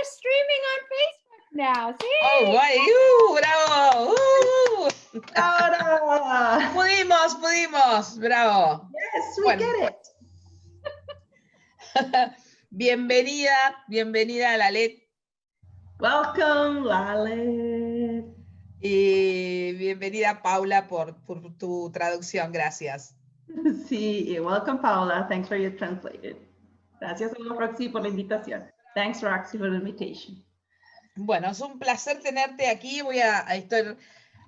streaming on Facebook now. See? Oh, guay. ¡Bravo! Ahora. Pudimos. Bravo. Yes, we Bueno. get it. Bienvenida Laleh. Welcome, Laleh. Y bienvenida Paula por tu traducción, gracias. Sí, welcome, Paula. Thanks for your translated. Gracias a Roxy por la invitación. Thanks, Roxy, for the invitation. Bueno, es un placer tenerte aquí. Voy a estar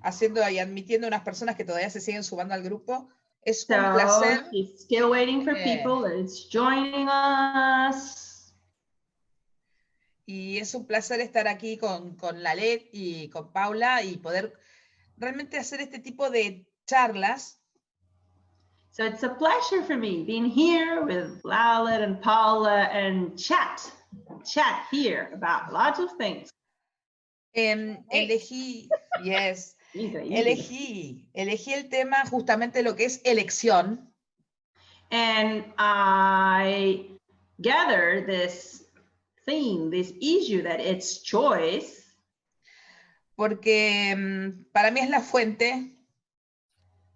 haciendo y admitiendo unas personas que todavía se siguen sumando al grupo. Es un placer. She's still waiting for people that's joining us. Y es un placer estar aquí con Laleh y con Paula y poder realmente hacer este tipo de charlas. So it's a pleasure for me being here with Laleh and Paula and chat here about lots of things. Elegí el tema justamente lo que es elección. And I gathered this theme, this issue that it's choice. Porque para mí es la fuente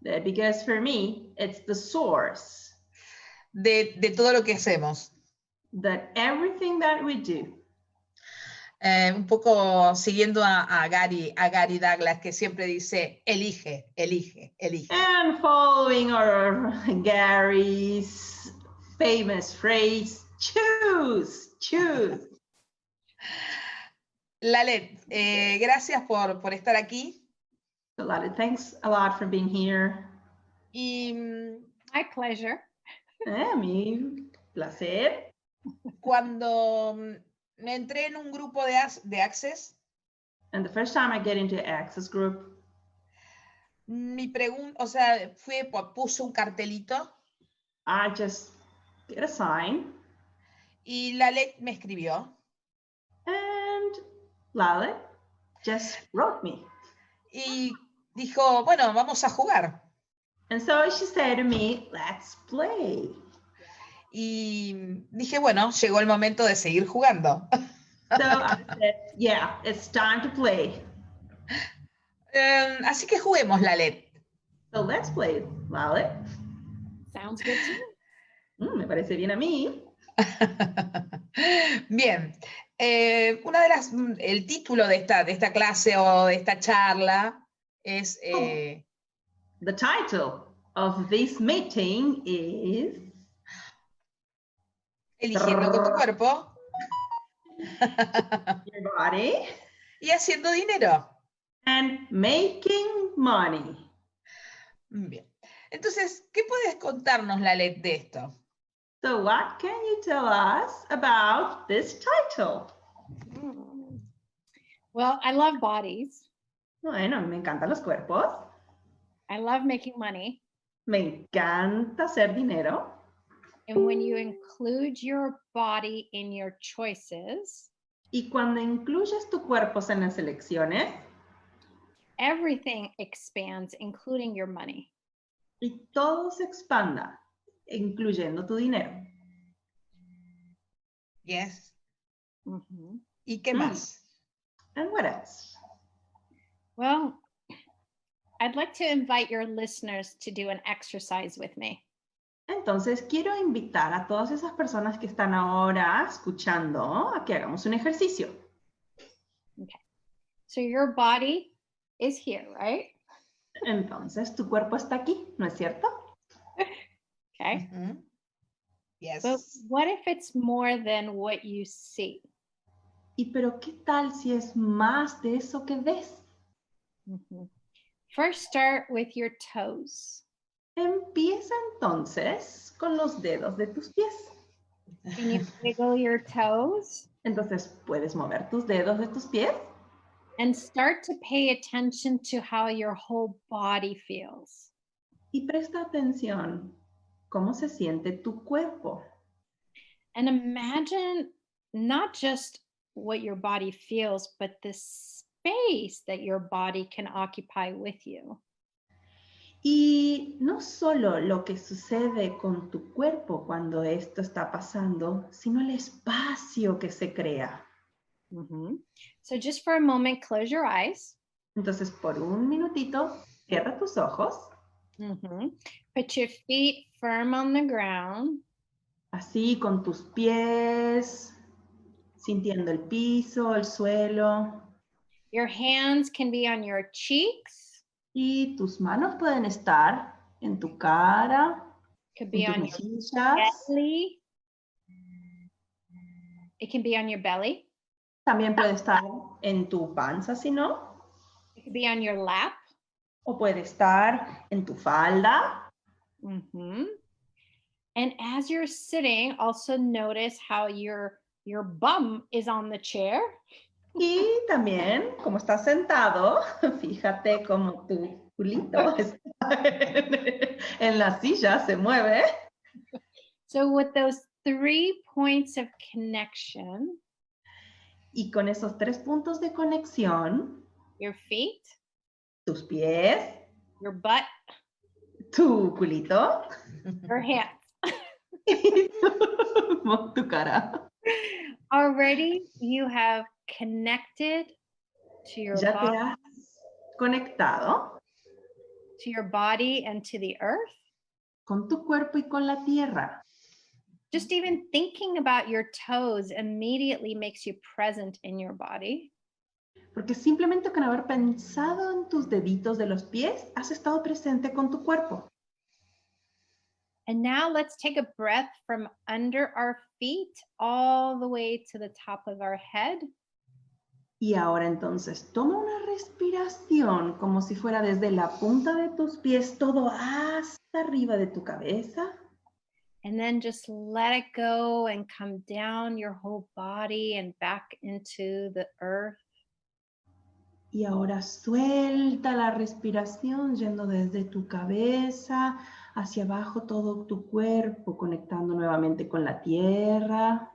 Because for me, it's the source. De todo lo que hacemos. That everything that we do. Un poco siguiendo a Gary Douglas, que siempre dice, elige. And following our Gary's famous phrase, choose. Laleh, gracias por estar aquí. So Laleh, thanks a lot for being here. Y my pleasure. Mi placer. Cuando me entré en un grupo de Access. And the first time I get into Access group. Mi pregunta, o sea, puse un cartelito. I just get a sign. Y Laleh me escribió. And Laleh just wrote me. Y dijo, bueno, vamos a jugar. And so she said to me, let's play. Y dije, bueno, llegó el momento de seguir jugando. So I said, yeah, it's time to play. Así que juguemos, Laleh. So let's play, Laleh. Sounds good to me. Me parece bien a mí. Bien. El título de esta clase o de esta charla es... The title of this meeting is... Eligiendo con tu cuerpo. Your body. Y haciendo dinero. And making money. Bien. Entonces, ¿qué puedes contarnos, Laleh, de esto? So what can you tell us about this title? Well, I love bodies. Bueno, me encantan los cuerpos. I love making money. Me encanta hacer dinero. And when you include your body in your choices, y cuando incluyes tu cuerpo en las elecciones, everything expands, including your money. Y todo se expanda, incluyendo tu dinero. Yes. Mm-hmm. ¿Y qué más? And what else? Well, I'd like to invite your listeners to do an exercise with me. Entonces, quiero invitar a todas esas personas que están ahora escuchando a que hagamos un ejercicio. Okay. So your body is here, right? Entonces, tu cuerpo está aquí, ¿no es cierto? Okay. Mm-hmm. Yes. But what if it's more than what you see? Y pero, ¿qué tal si es más de eso que ves? Mm-hmm. First, start with your toes. Empieza entonces con los dedos de tus pies. Can you wiggle your toes? Entonces, ¿puedes mover tus dedos de tus pies? And start to pay attention to how your whole body feels. Y presta atención, ¿cómo se siente tu cuerpo? And imagine not just what your body feels, but the space that your body can occupy with you. Y no solo lo que sucede con tu cuerpo cuando esto está pasando, sino el espacio que se crea. So just for a moment, close your eyes. Entonces, por un minutito, cierra tus ojos. Put your feet firm on the ground. Así, con tus pies, sintiendo el piso, el suelo. Your hands can be on your cheeks. Y tus manos pueden estar en tu cara, Could be en on tus your mejillas. belly. It can be on your belly. También puede estar en tu panza, si no. It could be on your lap. O puede estar en tu falda. And as you're sitting, also notice how your bum is on the chair. Y también, como estás sentado, fíjate cómo tu culito está en la silla, se mueve. So with those 3 points of connection, Y con esos 3 puntos de conexión, your feet, tus pies, your butt, tu culito, your hands, y tu cara. already you have connected to your Ya te body, has conectado to your body and to the earth. con tu cuerpo y con la tierra. Just even thinking about your toes immediately makes you present in your body. Porque simplemente con haber pensado en tus deditos de los pies, has estado presente con tu cuerpo. And now let's take a breath from under our feet all the way to the top of our head. Y ahora entonces toma una respiración como si fuera desde la punta de tus pies todo hasta arriba de tu cabeza. And then just let it go and come down your whole body and back into the earth. Y ahora suelta la respiración yendo desde tu cabeza hacia abajo todo tu cuerpo, conectando nuevamente con la tierra.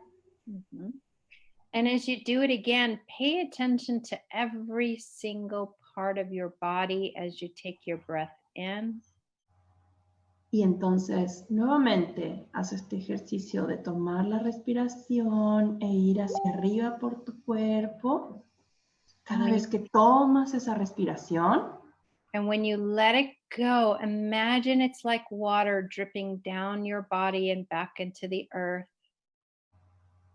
And as you do it again, pay attention to every single part of your body as you take your breath in. Y entonces nuevamente haz este ejercicio de tomar la respiración e ir hacia arriba por tu cuerpo. Cada vez que tomas esa respiración. And when you let it go, imagine it's like water dripping down your body and back into the earth.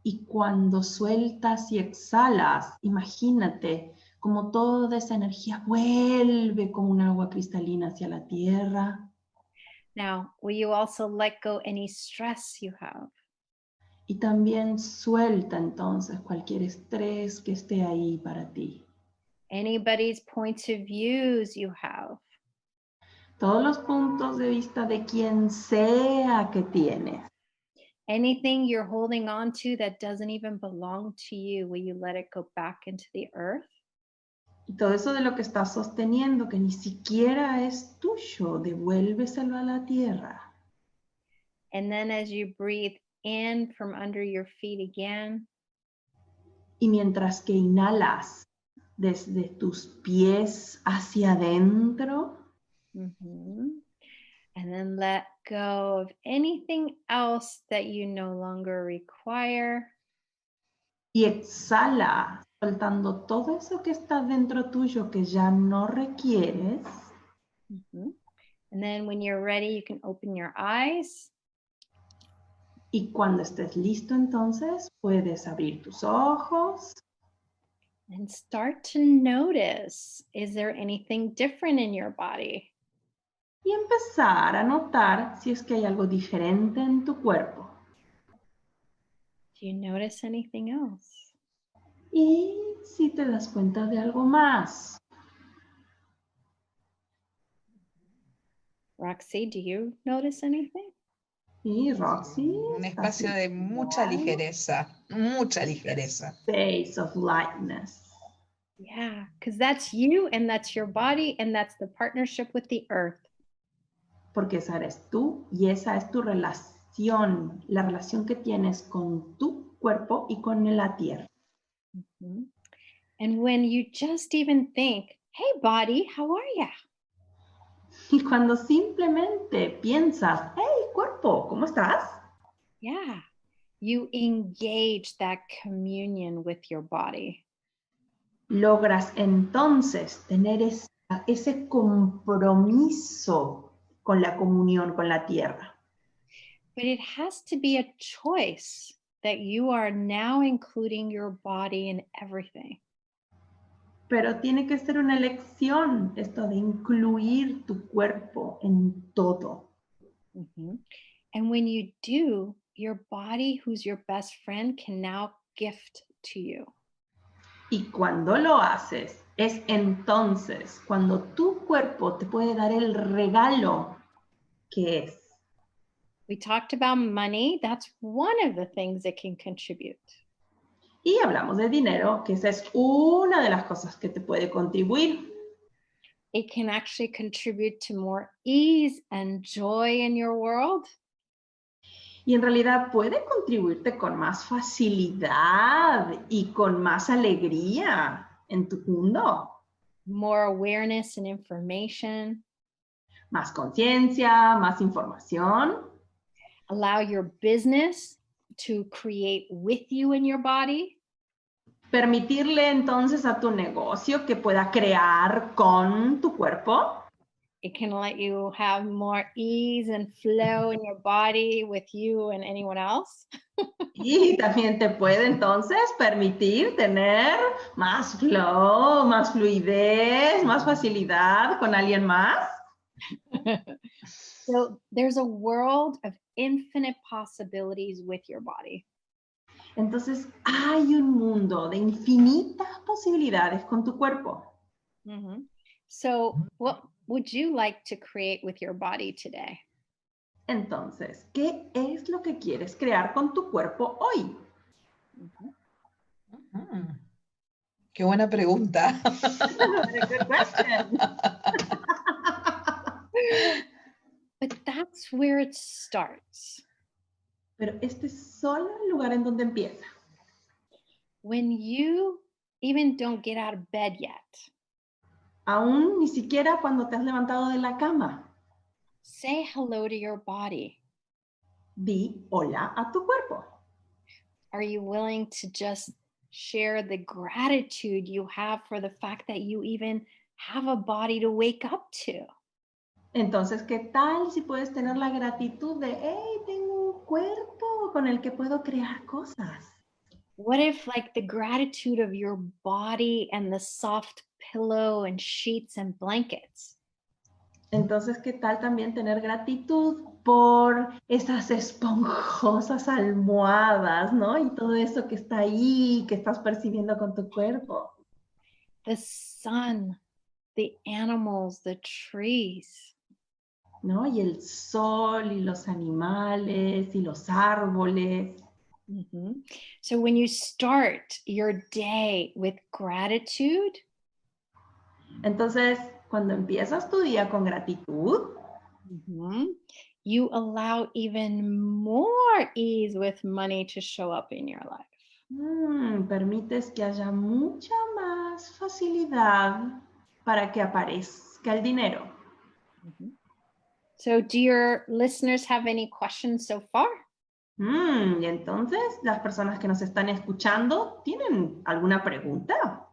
Y cuando sueltas y exhalas, imagínate como toda esa energía vuelve como un agua cristalina hacia la tierra. Now, will you also let go any stress you have? Y también suelta entonces cualquier estrés que esté ahí para ti. Anybody's points of views you have. Todos los puntos de vista de quien sea que tienes. Anything you're holding on to that doesn't even belong to you, will you let it go back into the earth? Y todo eso de lo que estás sosteniendo que ni siquiera es tuyo, devuélveselo a la tierra. And then as you breathe in from under your feet again. Y mientras que inhalas desde tus pies hacia adentro. And then let go of anything else that you no longer require. Y exhala, soltando todo eso que está dentro tuyo que ya no requieres. And then when you're ready, you can open your eyes. Y cuando estés listo, entonces, puedes abrir tus ojos. And start to notice, is there anything different in your body? Y empezar a notar si es que hay algo diferente en tu cuerpo. Do you notice anything else? Y si te das cuenta de algo más. Roxy, do you notice anything? Y Roxy. Un espacio de mucha ligereza, mucha ligereza. Space of lightness. Yeah, because that's you and that's your body and that's the partnership with the earth. Porque esa eres tú y esa es tu relación, la relación que tienes con tu cuerpo y con la tierra. And when you just even think, hey body, how are ya? Y cuando simplemente piensas, hey cuerpo, ¿cómo estás? Yeah, you engage that communion with your body. Logras entonces tener ese compromiso con la comunión con la tierra. But it has to be a choice that you are now including your body in everything. Pero tiene que ser una elección esto de incluir tu cuerpo en todo. Mm-hmm. And when you do, your body, who's your best friend, can now gift to you. Y cuando lo haces, es entonces cuando tu cuerpo te puede dar el regalo que es. We talked about money. That's one of the things that can contribute. Y hablamos de dinero, que esa es una de las cosas que te puede contribuir. It can actually contribute to more ease and joy in your world. Y en realidad puede contribuirte con más facilidad y con más alegría en tu mundo. More awareness and information. Más conciencia, más información. Allow your business to create with you in your body. Permitirle entonces a tu negocio que pueda crear con tu cuerpo. It can let you have more ease and flow in your body with you and anyone else. Y también te puede entonces permitir tener más flow, más fluidez, más facilidad con alguien más. So there's a world of infinite possibilities with your body. Entonces hay un mundo de infinitas posibilidades con tu cuerpo. Mm-hmm. So what would you like to create with your body today? Entonces, ¿qué es lo que quieres crear con tu cuerpo hoy? Mm. Qué buena pregunta. Good question. But that's where it starts. Pero este es solo el lugar en donde empieza. When you even don't get out of bed yet, Aún ni siquiera cuando te has levantado de la cama. say hello to your body. Di hola a tu cuerpo. Are you willing to just share the gratitude you have for the fact that you even have a body to wake up to? Entonces, ¿qué tal si puedes tener la gratitud de, hey, tengo un cuerpo con el que puedo crear cosas? What if like the gratitude of your body and the soft pillow and sheets and blankets? Entonces, ¿qué tal también tener gratitud por esas esponjosas almohadas, ¿no? Y todo eso que está ahí, que estás percibiendo con tu cuerpo. The sun, the animals, the trees. ¿No? Y el sol, y los animales, y los árboles. Mm-hmm. So when you start your day with gratitude, Entonces, cuando empiezas tu día con gratitud, mm-hmm, you allow even more ease with money to show up in your life. Permites que haya mucha más facilidad para que aparezca el dinero. Mm-hmm. So do your listeners have any questions so far? Y entonces, las personas que nos están escuchando, ¿tienen alguna pregunta?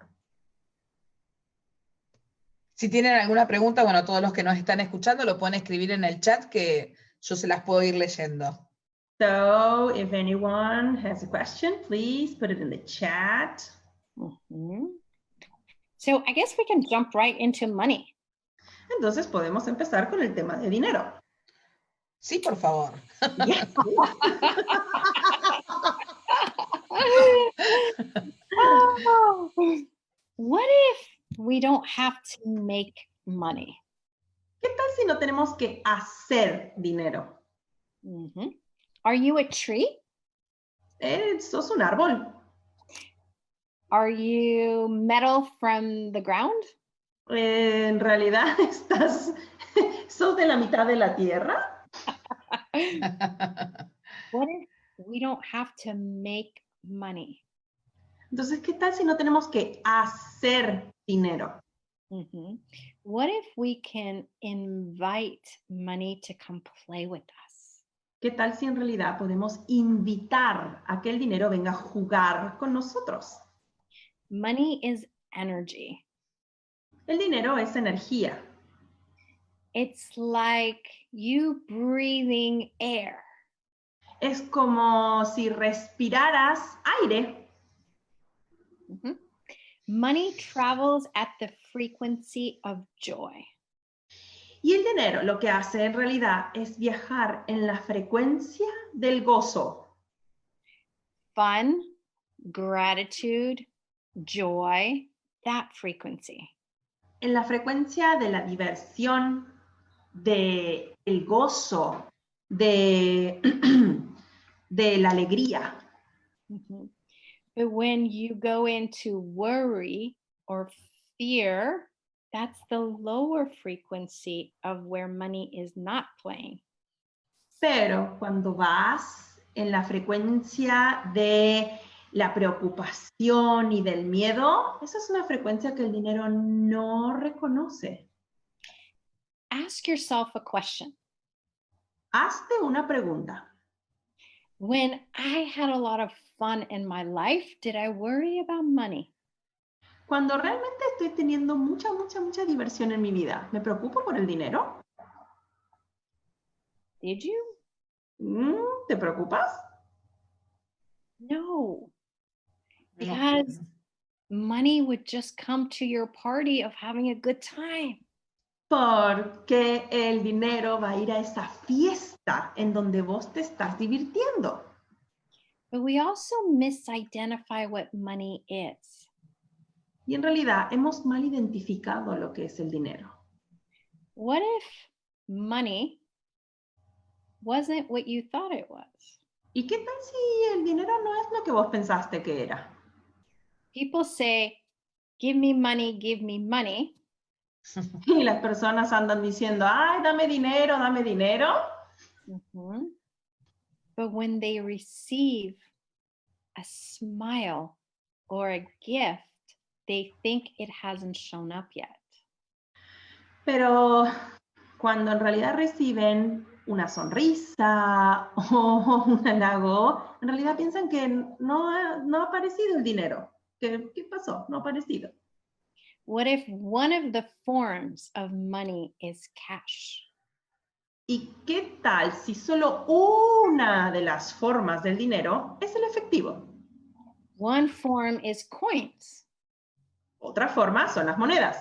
Si tienen alguna pregunta, bueno, todos los que nos están escuchando lo pueden escribir en el chat que yo se las puedo ir leyendo. So, if anyone has a question, please put it in the chat. Mm-hmm. So I guess we can jump right into money. Entonces, podemos empezar con el tema de dinero. Sí, por favor. Yeah. Oh, what if we don't have to make money? ¿Qué tal si no tenemos que hacer dinero? Mm-hmm. Are you a tree? Sos un árbol. Are you metal from the ground? En realidad, sos de la mitad de la tierra. What if we don't have to make money? Entonces, ¿qué tal si no tenemos que hacer dinero? Mm-hmm. What if we can invite money to come play with us? ¿Qué tal si en realidad podemos invitar a que el dinero venga a jugar con nosotros? Money is energy. El dinero es energía. It's like you breathing air. Es como si respiraras aire. Mhm. Money travels at the frequency of joy. Y el dinero lo que hace en realidad es viajar en la frecuencia del gozo. Fun, gratitude, joy, that frequency. En la frecuencia de la diversión, del gozo, de la alegría. Mhm. But when you go into worry or fear, that's the lower frequency of where money is not playing. Pero cuando vas en la frecuencia de la preocupación y del miedo, esa es una frecuencia que el dinero no reconoce. Ask yourself a question. Hazte una pregunta. When I had a lot of fun in my life, did I worry about money? Cuando realmente estoy teniendo mucha diversión en mi vida, ¿me preocupo por el dinero? Did you? ¿Te preocupas? No. Because money would just come to your party of having a good time. Porque el dinero va a ir a esa fiesta en donde vos te estás divirtiendo. But we also misidentify what money is. Y en realidad hemos mal identificado lo que es el dinero. What if money wasn't what you thought it was? ¿Y qué tal si el dinero no es lo que vos pensaste que era? People say, give me money, give me money. Y las personas andan diciendo, ay, dame dinero, dame dinero. Mm-hmm. But when they receive a smile or a gift, they think it hasn't shown up yet. Pero cuando en realidad reciben una sonrisa o un halago, en realidad piensan que no ha aparecido el dinero. ¿Qué pasó? No ha aparecido. What if one of the forms of money is cash? ¿Y qué tal si solo una de las formas del dinero es el efectivo? One form is coins. Otra forma son las monedas.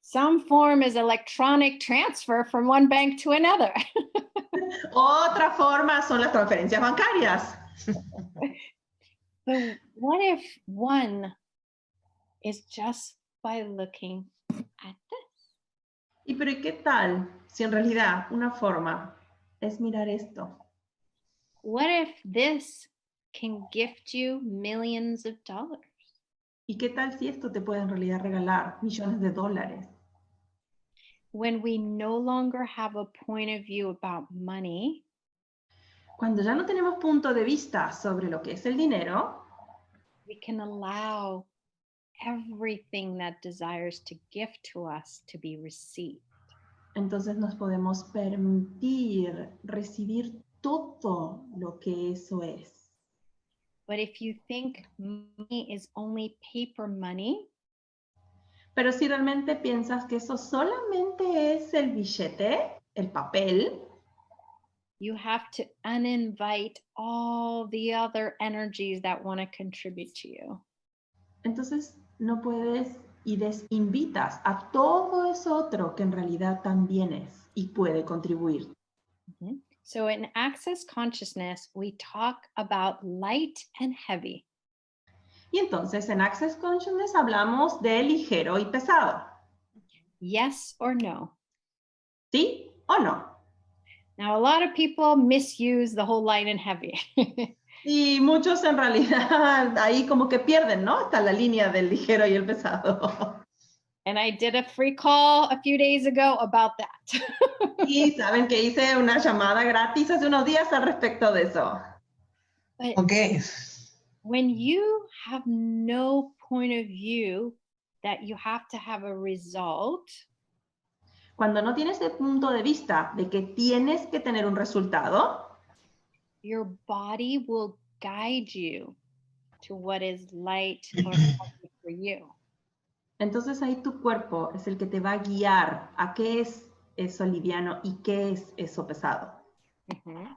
Some form is electronic transfer from one bank to another. Otra forma son las transferencias bancarias. But what if one is just by looking at this? ¿Y pero qué tal si en realidad una forma es mirar esto? What if this can gift you millions of dollars? ¿Y qué tal si esto te puede en realidad regalar millones de dólares? When we no longer have a point of view about money, Cuando ya no tenemos punto de vista sobre lo que es el dinero, we can allow everything that desires to gift to us to be received. entonces nos podemos permitir recibir todo lo que eso es. But if you think money is only paper money, Pero si realmente piensas que eso solamente es el billete, el papel, you have to uninvite all the other energies that want to contribute to you. entonces no puedes y desinvitas a todo eso otro que en realidad también es y puede contribuir. Mm-hmm. So in Access Consciousness, we talk about light and heavy. Y entonces en Access Consciousness hablamos de ligero y pesado. Yes or no? ¿Sí o no? Now, a lot of people misuse the whole light and heavy. Y muchos en realidad ahí como que pierden, ¿no? Está la línea del ligero y el pesado. And I did a free call a few days ago about that. Y saben que hice una llamada gratis hace unos días al respecto de eso. But Okay. when you have no point of view that you have to have a result, Cuando no tienes el punto de vista de que tienes que tener un resultado, your body will guide you to what is light or healthy for you. entonces ahí tu cuerpo es el que te va a guiar a qué es eso liviano y qué es eso pesado. Mm-hmm.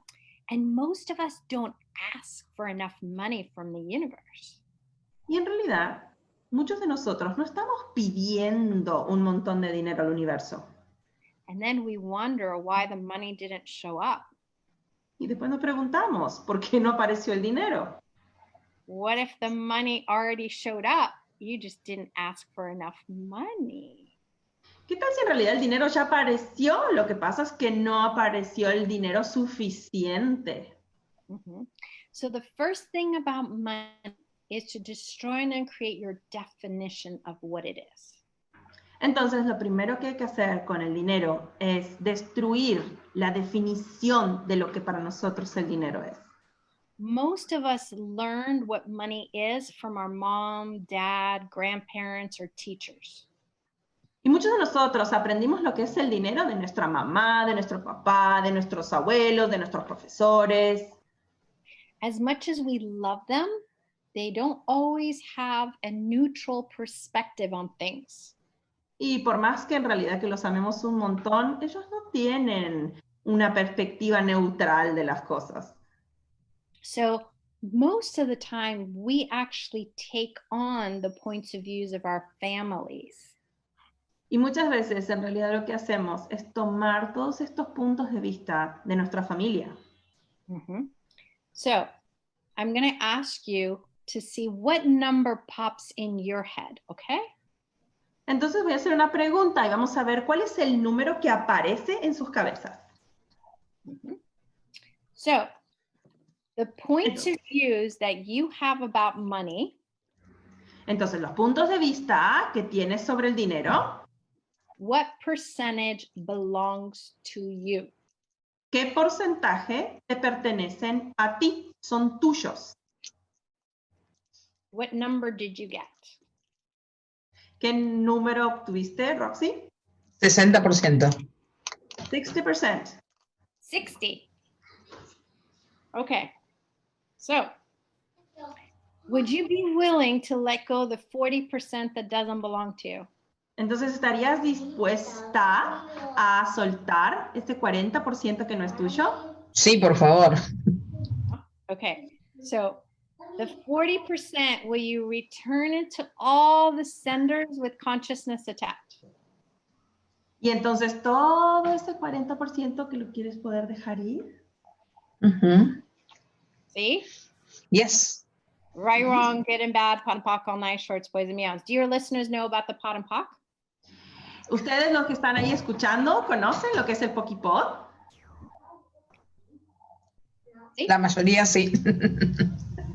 And most of us don't ask for enough money from the universe. Y en realidad, muchos de nosotros no estamos pidiendo un montón de dinero al universo. And then we wonder why the money didn't show up. Y después nos preguntamos, ¿por qué no apareció el dinero? What if the money already showed up? You just didn't ask for enough money. ¿Qué tal si en realidad el dinero ya apareció? Lo que pasa es que no apareció el dinero suficiente. Mm-hmm. So the first thing about money is to destroy and then create your definition of what it is. Entonces, lo primero que hay que hacer con el dinero es destruir la definición de lo que para nosotros el dinero es. Most of us learned what money is from our mom, dad, grandparents, or teachers. Y muchos de nosotros aprendimos lo que es el dinero de nuestra mamá, de nuestro papá, de nuestros abuelos, de nuestros profesores. As much as we love them, they don't always have a neutral perspective on things. Y por más que en realidad que los amemos un montón, ellos no tienen una perspectiva neutral de las cosas. So most of the time, we actually take on the points of views of our families. Y muchas veces en realidad lo que hacemos es tomar todos estos puntos de vista de nuestra familia. Mm-hmm. So I'm going to ask you to see what number pops in your head, okay? Entonces voy a hacer una pregunta y vamos a ver cuál es el número que aparece en sus cabezas. Mm-hmm. So the points of views that you have about money. Entonces los puntos de vista que tienes sobre el dinero. What percentage belongs to you? ¿Qué porcentaje te pertenecen a ti? Son tuyos. What number did you get? ¿Qué número obtuviste, Roxy? 60%. 60%. 60. Okay. So, would you be willing to let go the 40% that doesn't belong to you? Entonces, ¿estarías dispuesta a soltar este 40% que no es tuyo? Sí, por favor. Okay. So, the 40%, will you return it to all the senders with consciousness attached? Y entonces, todo ese 40% que lo quieres poder dejar ir. Uh-huh. See? Yes. Right, wrong, good and bad, pot and pock, all night, shorts, boys and meows. Do your listeners know about the pot and pock? ¿Ustedes los que están ahí escuchando conocen lo que es el 𝒂𝒑? ¿Sí? La mayoría sí.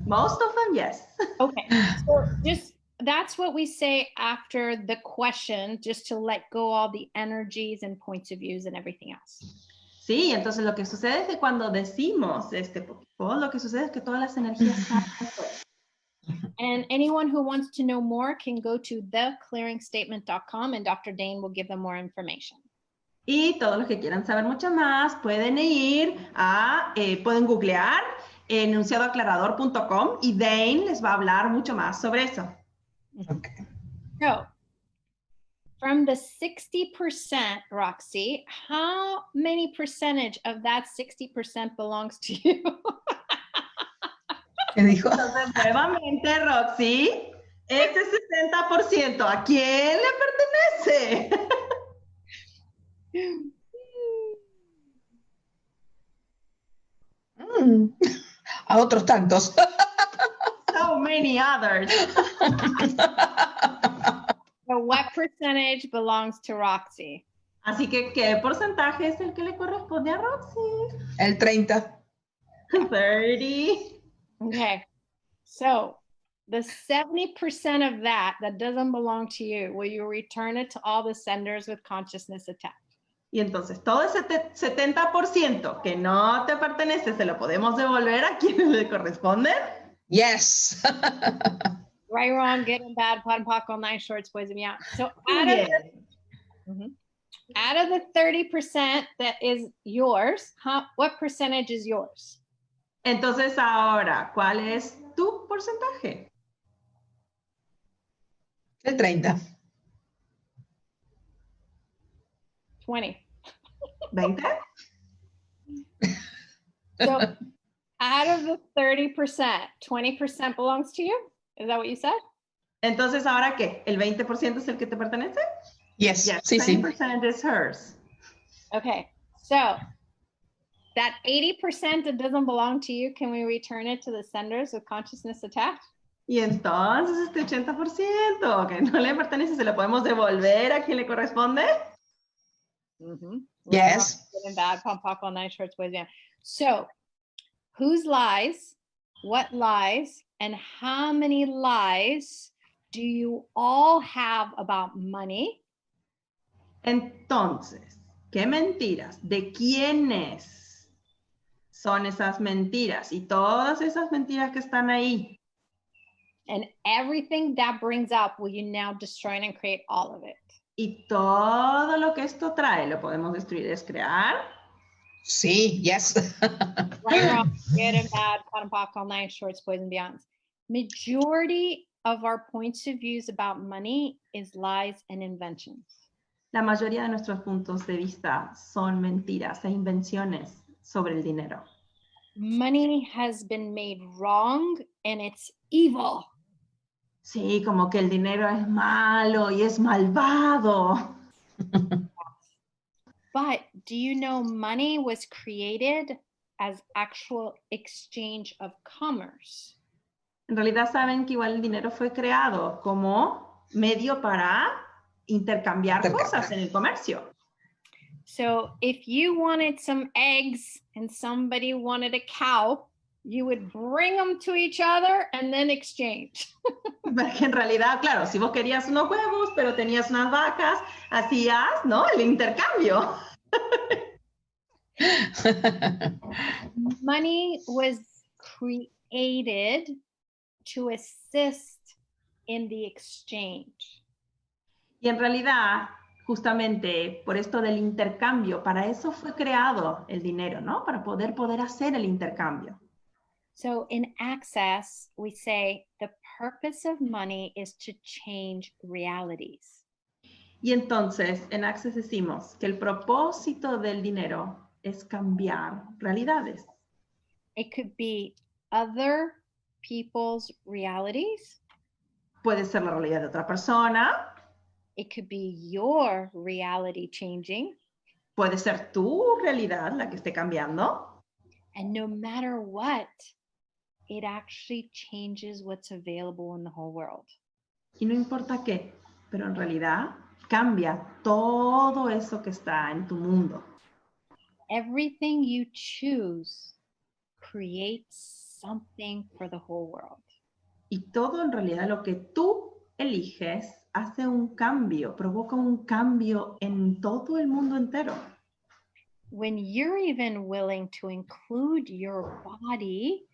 Most of them, yes. Okay, so just that's what we say after the question, just to let go all the energies and points of views and everything else. Sí, entonces lo que sucede es que cuando decimos este 𝒂𝒑, lo que sucede es que todas las energías salen afuera. And anyone who wants to know more can go to theclearingstatement.com and Dr. Dane will give them more information. Y todos los que quieran saber mucho más pueden ir a, pueden googlear enunciadoaclarador.com y Dane les va a hablar mucho más sobre eso. Okay. So, from the 60%, Roxy, how many percentage of that 60% belongs to you? ¿Qué dijo? Entonces, nuevamente, Roxy, ese 60%, ¿a quién le pertenece? A otros tantos. So many others. So what percentage belongs to Roxy? Así que, ¿qué porcentaje es el que le corresponde a Roxy? El 30. 30. Okay, so the 70% of that doesn't belong to you, will you return it to all the senders with consciousness attached? Y entonces, todo ese 70% que no te pertenece, ¿se lo podemos devolver a quienes le corresponden? Yes. Right, wrong, good and bad, pot and pock, all nine shorts, boys and meow. So Muy out of bien. out of the 30% that is yours, what percentage is yours? Entonces ahora, ¿cuál es tu porcentaje? El 30. 20. 20. So out of the 30%, 20% belongs to you? Is that what you said? Entonces ahora, ¿qué? ¿El 20% es el que te pertenece? Yes. Yes, Sí, sí. 20% is hers. Okay, so that 80% that doesn't belong to you, can we return it to the senders with consciousness attached? Y entonces este 80% que no le pertenece, ¿se lo podemos devolver a quien le corresponde? Yes. Good and bad, 𝒂𝒒 nice shorts, boys, yeah. So, whose lies, what lies, and how many lies do you all have about money? Entonces, ¿qué mentiras? ¿De quiénes son esas mentiras? Y todas esas mentiras que están ahí. And everything that brings up, will you now destroy and create all of it? Y todo lo que esto trae, ¿lo podemos destruir, descrear? Sí, yes. Right, wrong, good and bad, 𝒂𝒒 nice shorts, boys and beyonds. Majority of our points of views about money is lies and inventions. La mayoría de nuestros puntos de vista son mentiras e invenciones sobre el dinero. Money has been made wrong and it's evil. Sí, como que el dinero es malo y es malvado. But do you know money was created as actual exchange of commerce? En realidad saben que igual el dinero fue creado como medio para intercambiar cosas en el comercio. So if you wanted some eggs and somebody wanted a cow, you would bring them to each other and then exchange. Porque en realidad, claro, si vos querías unos huevos, pero tenías unas vacas, hacías, ¿no? El intercambio. Money was created to assist in the exchange. Y en realidad, justamente por esto del intercambio, para eso fue creado el dinero, ¿no? Para poder hacer el intercambio. So in Access, we say the purpose of money is to change realities. Y entonces, en Access decimos que el propósito del dinero es cambiar realidades. It could be other people's realities. Puede ser la realidad de otra persona. It could be your reality changing. Puede ser tu realidad la que esté cambiando. And no matter what, it actually changes what's available in the whole world. Y no importa qué, pero en realidad cambia todo eso que está en tu mundo. Everything you choose creates something for the whole world. Y todo en realidad lo que tú eliges hace un cambio, provoca un cambio en todo el mundo entero. When you're even willing to include your body,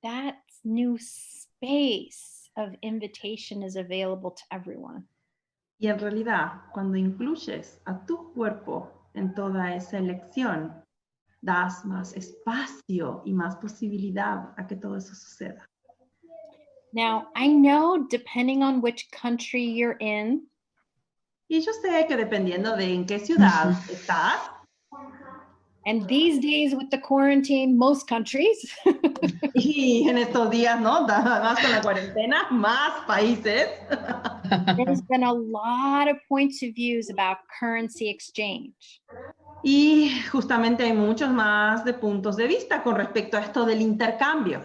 that new space of invitation is available to everyone. Y en realidad, cuando incluyes a tu cuerpo en toda esa elección, das más espacio y más posibilidad a que todo eso suceda. Now, I know depending on which country you're in, Y yo sé que dependiendo de en qué ciudad estás, and these days with the quarantine, most countries, y en estos días, ¿no? Más con la cuarentena, más países. there's been a lot of points of views about currency exchange. Y justamente hay muchos más de puntos de vista con respecto a esto del intercambio.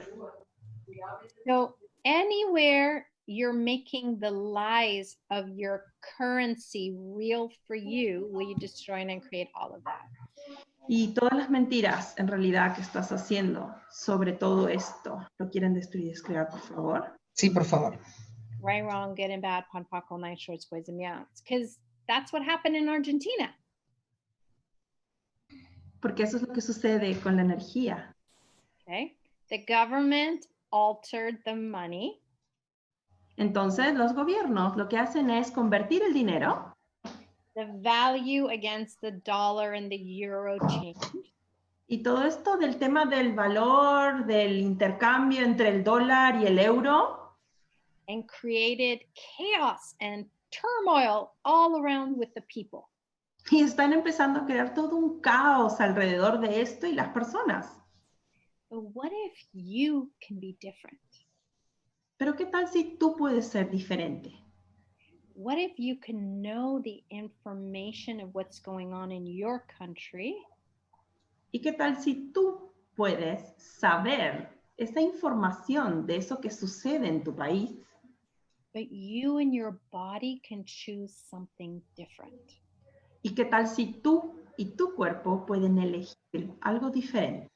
So anywhere you're making the lies of your currency real for you, will you destroy and create all of that? Y todas las mentiras en realidad que estás haciendo sobre todo esto, ¿lo quieren destruir y descrear, por favor? Sí, por favor. Right, wrong, good and bad, 𝒂𝒒 nice shorts, boys and beyonds. Because that's what happened in Argentina. Porque eso es lo que sucede con la energía. Okay, the government altered the money. Entonces, los gobiernos lo que hacen es convertir el dinero. the value against the dollar and the euro change. Y todo esto del tema del valor, del intercambio entre el dólar y el euro. And created chaos and turmoil all around with the people. Y están empezando a crear todo un caos alrededor de esto y las personas. But what if you can be different? Pero ¿qué tal si tú puedes ser diferente? What if you can know the information of what's going on in your country? ¿Y qué tal si tú puedes saber esa información de eso que sucede en tu país? But you and your body can choose something different. ¿Y qué tal si tú y tu cuerpo pueden elegir algo diferente?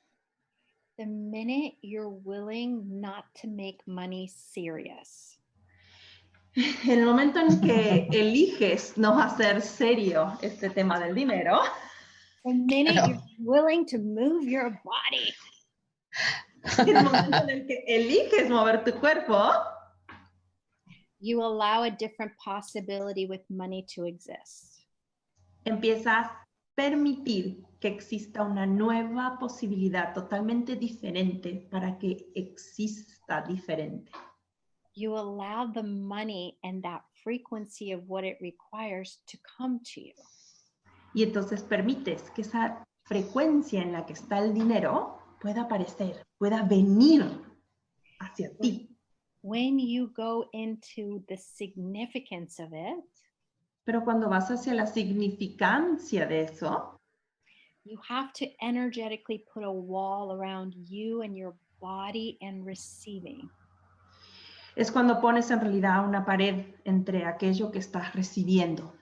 The minute you're willing not to make money serious. En el momento en que eliges no hacer serio este tema del dinero, The minute you're willing to move your body. en el momento en el que eliges mover tu cuerpo, You allow a different possibility with money to exist. empiezas a permitir que exista una nueva posibilidad totalmente diferente para que exista diferente. You allow the money and that frequency of what it requires to come to you. Y entonces permites que esa frecuencia en la que está el dinero pueda aparecer, pueda venir hacia ti. When you go into the significance of it, Pero cuando vas hacia la significancia de eso, you have to energetically put a wall around you and your body and receiving. es cuando pones en realidad una pared entre aquello que estás recibiendo.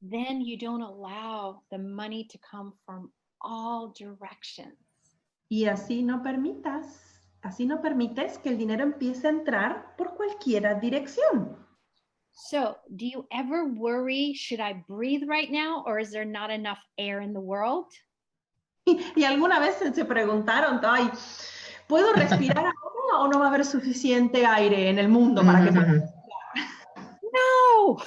Then you don't allow the money to come from all directions. Y así no permites que el dinero empiece a entrar por cualquier dirección. So, do you ever worry, should I breathe right now or is there not enough air in the world? Y alguna vez se preguntaron, ay, ¿puedo respirar ahora o no va a haber suficiente aire en el mundo para que pueda respirar? No!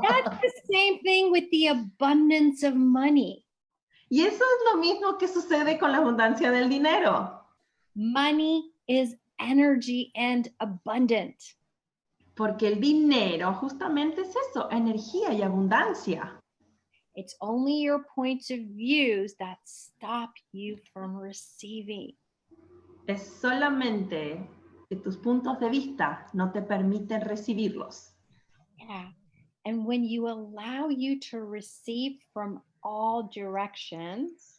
That's the same thing with the abundance of money. Y eso es lo mismo que sucede con la abundancia del dinero. Money is energy and abundant. Porque el dinero justamente es eso, energía y abundancia. It's only your points of views that stop you from receiving. Es solamente que tus puntos de vista no te permiten recibirlos. Yeah. And when you allow you to receive from all directions,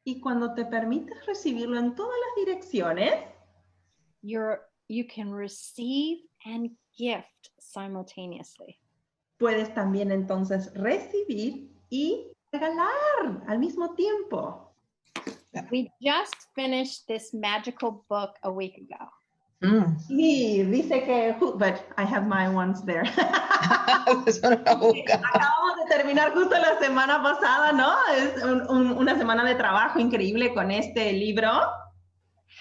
Y cuando te permites recibirlo en todas las direcciones, you can receive and gift simultaneously. puedes también entonces recibir y regalar al mismo tiempo. We just finished this magical book a week ago. Y dice que, but I have my ones there. Acabamos de terminar justo la semana pasada, ¿no? Es una semana de trabajo increíble con este libro.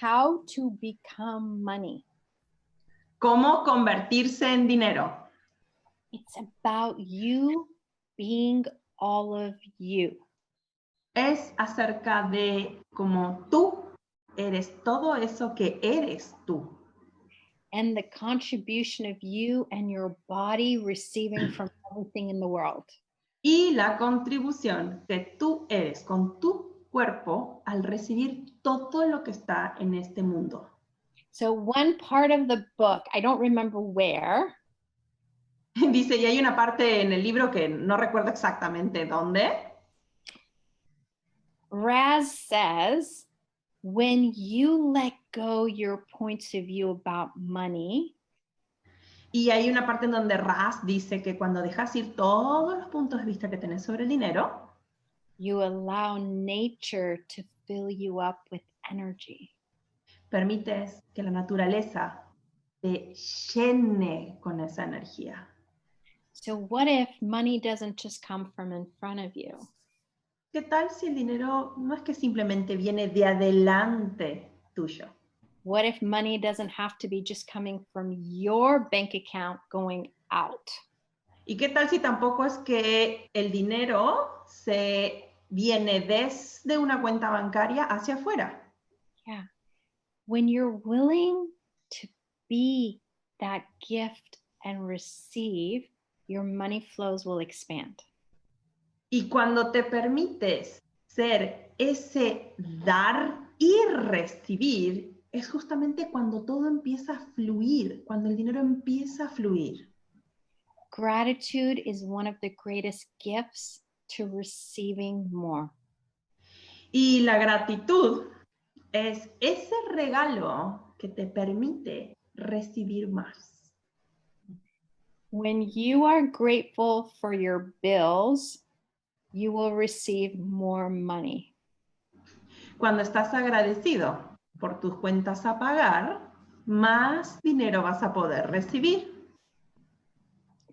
How to become money. Cómo convertirse en dinero. It's about you being all of you. Es acerca de cómo tú eres todo eso que eres tú. And the contribution of you and your body receiving from everything in the world. Y la contribución que tú eres con tu cuerpo al recibir todo lo que está en este mundo. So one part of the book, I don't remember where. Dice, y hay una parte en el libro que no recuerdo exactamente dónde. Raz says, when you let go your points of view about money, y hay una parte en donde Raz dice que cuando dejas ir todos los puntos de vista que tenés sobre el dinero, you allow nature to fill you up with energy. Permites que la naturaleza te llene con esa energía. So what if money doesn't just come from in front of you? ¿Qué tal si el dinero no es que simplemente viene de adelante tuyo? What if money doesn't have to be just coming from your bank account going out? ¿Y qué tal si tampoco es que el dinero se viene desde una cuenta bancaria hacia afuera? Yeah. When you're willing to be that gift and receive, your money flows will expand. Y cuando te permites ser ese dar y recibir, es justamente cuando todo empieza a fluir, cuando el dinero empieza a fluir. Gratitude is one of the greatest gifts to receiving more. Y la gratitud es ese regalo que te permite recibir más. When you are grateful for your bills, you will receive more money. Cuando estás agradecido por tus cuentas a pagar, más dinero vas a poder recibir.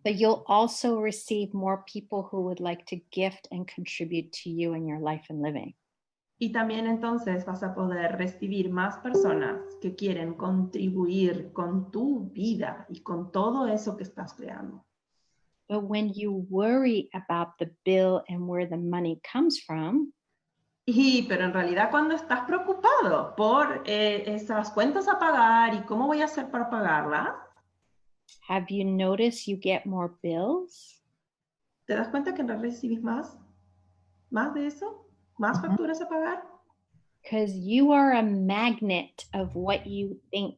But you'll also receive more people who would like to gift and contribute to you in your life and living. Y también entonces vas a poder recibir más personas que quieren contribuir con tu vida y con todo eso que estás creando. But when you worry about the bill and where the money comes from, Pero en realidad cuando estás preocupado por esas cuentas a pagar y cómo voy a hacer para pagarlas, have you noticed you get more bills? ¿te das cuenta que en realidad recibís más? ¿Más de eso? ¿Más facturas a pagar? Because you are a magnet of what you think.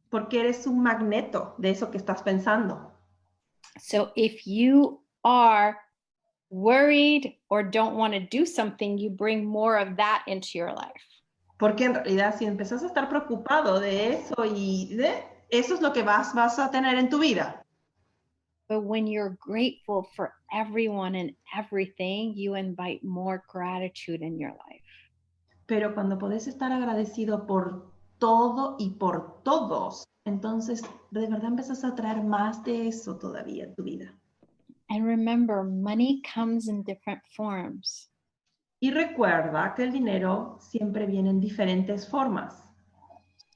Porque eres un magneto de eso que estás pensando. So if you are worried or don't want to do something, you bring more of that into your life. Porque en realidad si empezás a estar preocupado de eso y eso es lo que vas a tener en tu vida. But when you're grateful for everyone and everything, you invite more gratitude in your life. Pero cuando podés estar agradecido por todo y por todos, entonces de verdad empezás a traer más de eso todavía en tu vida. And remember, money comes in different forms. Y recuerda que el dinero siempre viene en diferentes formas.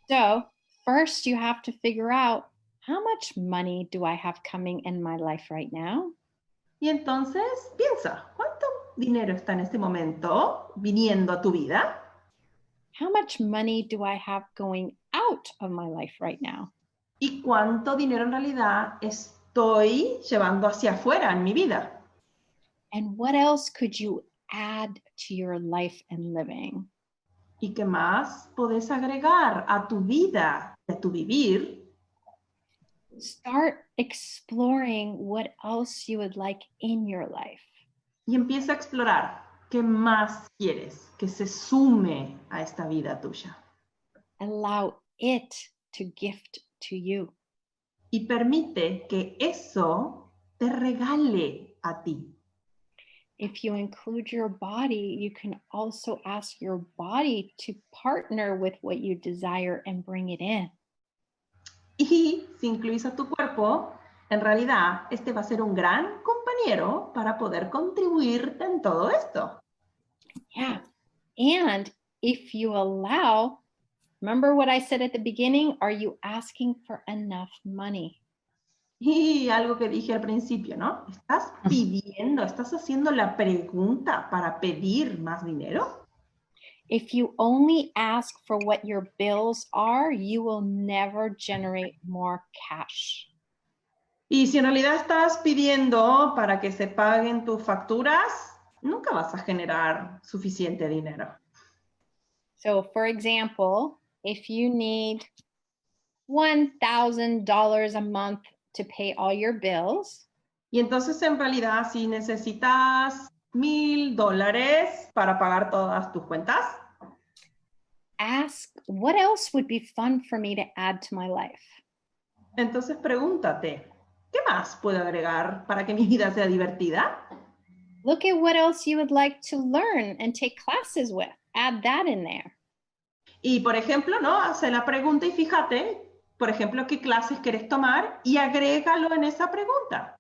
So first you have to figure out, how much money do I have coming in my life right now? Y entonces piensa, ¿cuánto dinero está en este momento viniendo a tu vida? How much money do I have going out of my life right now? ¿Y cuánto dinero en realidad estoy llevando hacia afuera en mi vida? And what else could you add to your life and living? ¿Y qué más podés agregar a tu vida, a tu vivir? Start exploring what else you would like in your life. Y empieza a explorar qué más quieres que se sume a esta vida tuya. Allow it to gift to you. Y permite que eso te regale a ti. If you include your body, you can also ask your body to partner with what you desire and bring it in. Y si incluís a tu cuerpo, en realidad este va a ser un gran compañero para poder contribuirte en todo esto. Yeah. And if you allow, remember what I said at the beginning? Are you asking for enough money? Y algo que dije al principio, ¿no? ¿Estás pidiendo, estás haciendo la pregunta para pedir más dinero? If you only ask for what your bills are, you will never generate more cash. Y si en realidad estás pidiendo para que se paguen tus facturas, nunca vas a generar suficiente dinero. So for example, if you need $1,000 a month to pay all your bills, Y entonces en realidad si necesitas $1,000 para pagar todas tus cuentas, ask what else would be fun for me to add to my life? entonces pregúntate, ¿qué más puedo agregar para que mi vida sea divertida? Look at what else you would like to learn and take classes with. Add that in there. Y por ejemplo, ¿no? Hace la pregunta y fíjate, por ejemplo, qué clases querés tomar y agrégalo en esa pregunta.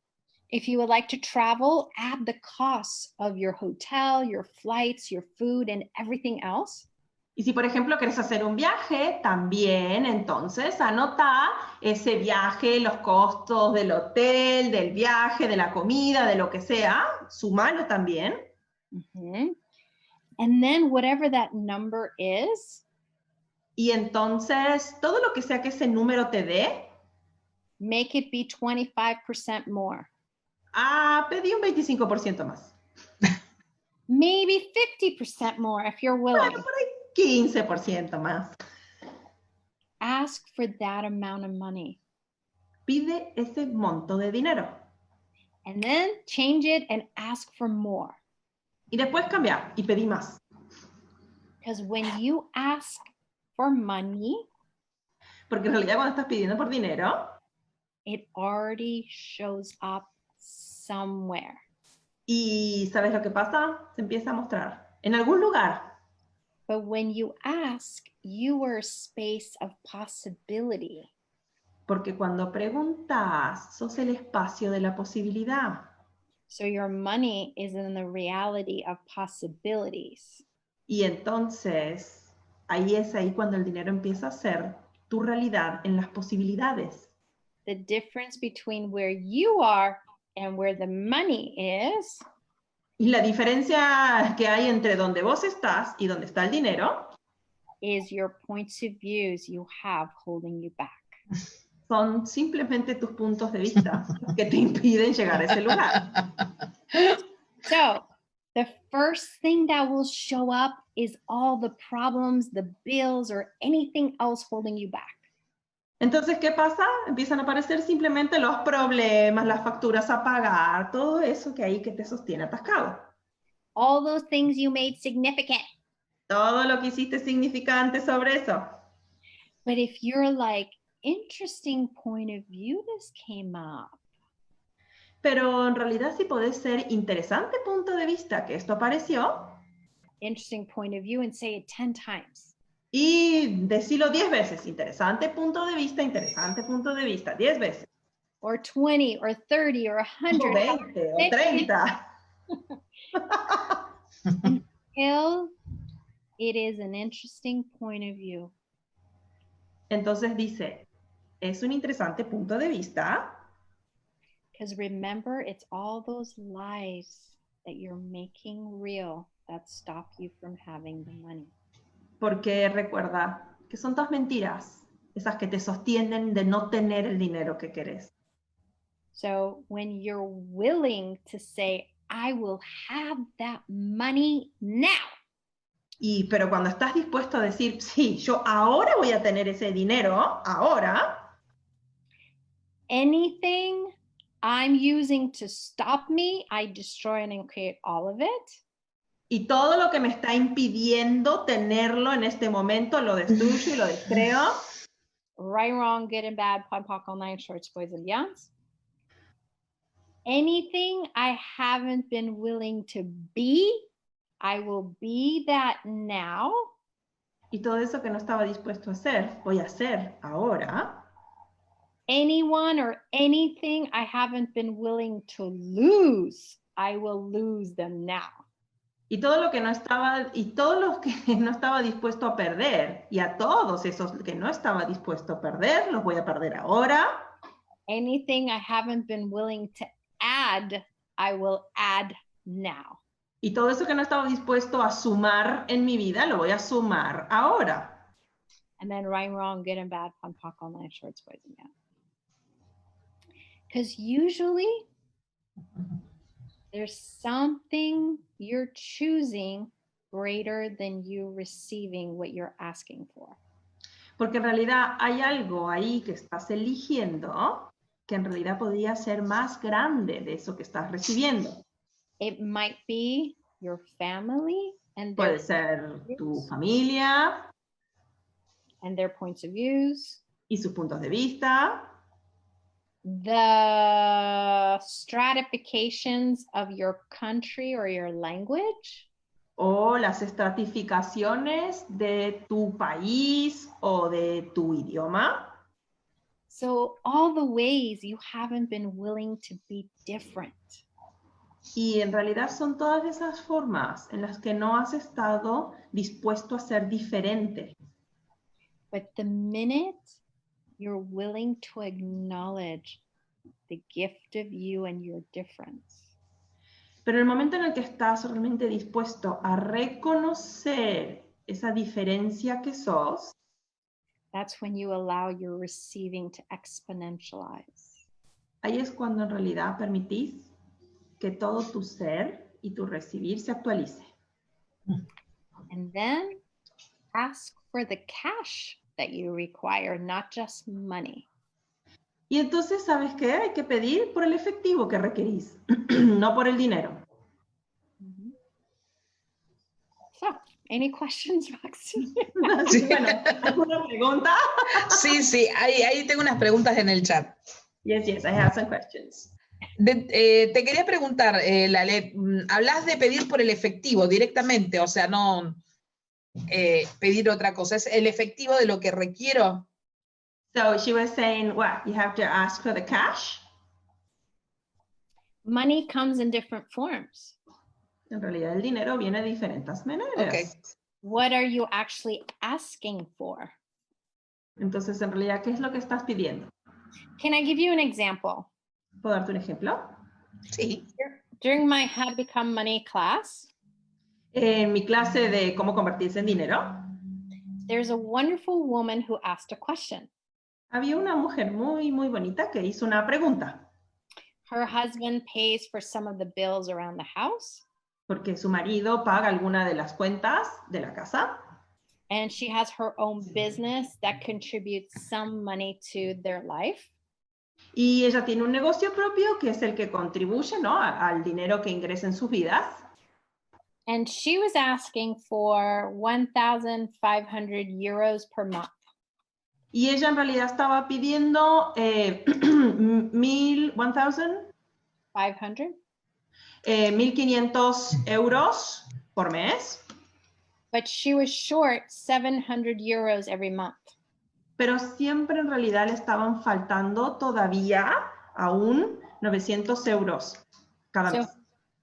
If you would like to travel, add the costs of your hotel, your flights, your food, and everything else. Y si, por ejemplo, querés hacer un viaje, también, entonces, anota ese viaje, los costos del hotel, del viaje, de la comida, de lo que sea, sumalo también. Mm-hmm. And then whatever that number is, y entonces, todo lo que sea que ese número te dé, make it be 25% more. Pedí un 25% más. Maybe 50% more if you're willing. Bueno, por ahí 15% más. Ask for that amount of money. Pide ese monto de dinero. And then change it and ask for more. Y después cambiar y pedí más. Because when you ask for money, porque en realidad cuando estás pidiendo por dinero, it already shows up somewhere. ¿y sabes lo que pasa? Se empieza a mostrar en algún lugar. But when you ask, you are a space of possibility. Porque cuando preguntas, sos el espacio de la posibilidad. So your money is in the reality of possibilities. Y entonces, ahí es ahí cuando el dinero empieza a ser tu realidad en las posibilidades. The difference between where you are and where the money is. Y la diferencia que hay entre donde vos estás y donde está el dinero is your points of views you have holding you back. Son simplemente tus puntos de vista que te impiden llegar a ese lugar. So, the first thing that will show up is all the problems, the bills, or anything else holding you back. Entonces, ¿qué pasa? Empiezan a aparecer simplemente los problemas, las facturas a pagar, todo eso que hay que te sostiene atascado. All those things you made significant. Todo lo que hiciste significante sobre eso. But if you're like, interesting point of view this came up. Pero en realidad sí podés ser interesante punto de vista que esto apareció. Interesting point of view and say it 10 times. Y decirlo 10 veces. Interesante punto de vista, 10 veces. Or 20, or 30, or 100. O 20, o 30. Until it is an interesting point of view. Entonces dice, es un interesante punto de vista. Because remember, it's all those lies that you're making real that stop you from having the money. Porque recuerda que son todas mentiras, esas que te sostienen de no tener el dinero que querés. So when you're willing to say, I will have that money now. Pero cuando estás dispuesto a decir, sí, yo ahora voy a tener ese dinero, ahora. Anything I'm using to stop me, I destroy and create all of it. Y todo lo que me está impidiendo tenerlo en este momento, lo destruyo y lo descreo. Right, wrong, good and bad, POD, POC, all nine shorts, boys and beyonds. Anything I haven't been willing to be, I will be that now. Y todo eso que no estaba dispuesto a hacer, voy a hacer ahora. Anyone or anything I haven't been willing to lose, I will lose them now. Y todo lo que no estaba, y todos los que no estaba dispuesto a perder, y a todos esos que no estaba dispuesto a perder, los voy a perder ahora. Anything I haven't been willing to add, I will add now. Y todo eso que no estaba dispuesto a sumar en mi vida, lo voy a sumar ahora. And then right, wrong, good and bad, POD, POC, all nine shorts, boys and beyonds. Because usually there's something you're choosing greater than you receiving what you're asking for. Porque en realidad hay algo ahí que estás eligiendo que en realidad podría ser más grande de eso que estás recibiendo. It might be your family and their Puede ser tu familia and their points of views. Y sus puntos de vista. The stratifications of your country or your language. O las estratificaciones de tu país o de tu idioma. So all the ways you haven't been willing to be different. Y en realidad son todas esas formas en las que no has estado dispuesto a ser diferente. But the minute you're willing to acknowledge the gift of you and your difference, Pero el momento en el que estás realmente dispuesto a reconocer esa diferencia que sos, that's when you allow your receiving to exponentialize. ahí es cuando en realidad permitís que todo tu ser y tu recibir se actualice. And then ask for the cash that you require, not just money. Y entonces, ¿sabes qué? Hay que pedir por el efectivo que requerís, no por el dinero. So, any questions, Roxy? Sí. Bueno, ¿alguna pregunta? Sí, sí, ahí tengo unas preguntas en el chat. Yes, I have some questions. Te quería preguntar, Laleh, hablas de pedir por el efectivo directamente, o sea, no pedir otra cosa, es el efectivo de lo que requiero. So she was saying, what, you have to ask for the cash? Money comes in different forms. En realidad el dinero viene de diferentes maneras. Okay. What are you actually asking for? Entonces, en realidad, ¿qué es lo que estás pidiendo? Can I give you an example? ¿Puedo darte un ejemplo? Sí. During my How to Become Money class, En mi clase de cómo convertirse en dinero, there's a wonderful woman who asked a question. había una mujer muy, muy bonita que hizo una pregunta. Her husband pays for some of the bills around the house, Porque su marido paga alguna de las cuentas de la casa. and she has her own business that contributes some money to their life. Y ella tiene un negocio propio que es el que contribuye, ¿no?, al dinero que ingresa en sus vidas. And she was asking for 1,500 euros per month. Y ella en realidad estaba pidiendo 1.500 euros por mes. But she was short 700 euros every month. Pero siempre en realidad le estaban faltando todavía aún 900 euros cada mes.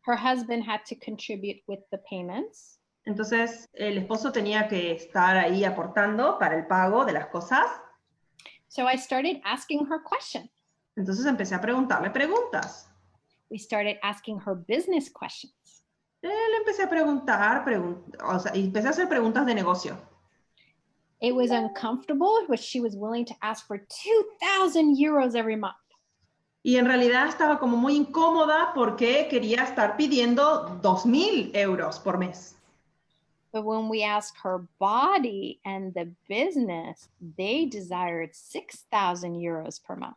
Her husband had to contribute with the payments. Entonces el esposo tenía que estar ahí aportando para el pago de las cosas. So I started asking her questions. Entonces empecé a preguntarle preguntas. We started asking her business questions. Le empecé a preguntar, o sea, empecé a hacer preguntas de negocio. It was uncomfortable, but she was willing to ask for 2,000 euros every month. Y en realidad estaba como muy incómoda porque quería estar pidiendo 2.000 euros por mes. But when we asked her body and the business, they desired 6,000 euros per month.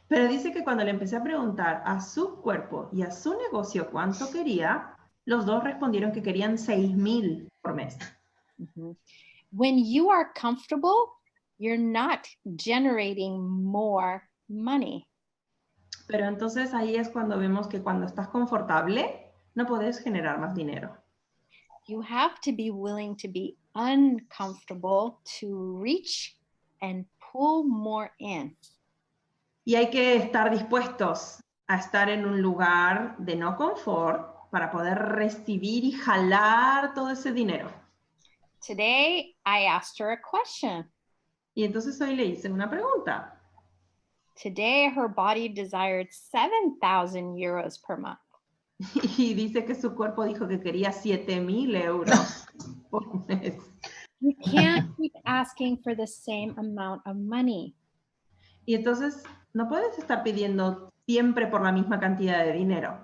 Pero dice que cuando le empecé a preguntar a su cuerpo y a su negocio cuánto quería, los dos respondieron que querían 6.000 por mes. Mm-hmm. When you are comfortable, you're not generating more money. Pero entonces ahí es cuando vemos que cuando estás confortable, no podés generar más dinero. You have to be willing to be uncomfortable to reach and pull more in. Y hay que estar dispuestos a estar en un lugar de no confort para poder recibir y jalar todo ese dinero. Today, I asked her a question. Y entonces hoy le hice una pregunta. Today, her body desired 7,000 euros per month. Y dice que su cuerpo dijo que quería 7.000 euros por mes. You can't keep asking for the same amount of money. Y entonces no puedes estar pidiendo siempre por la misma cantidad de dinero.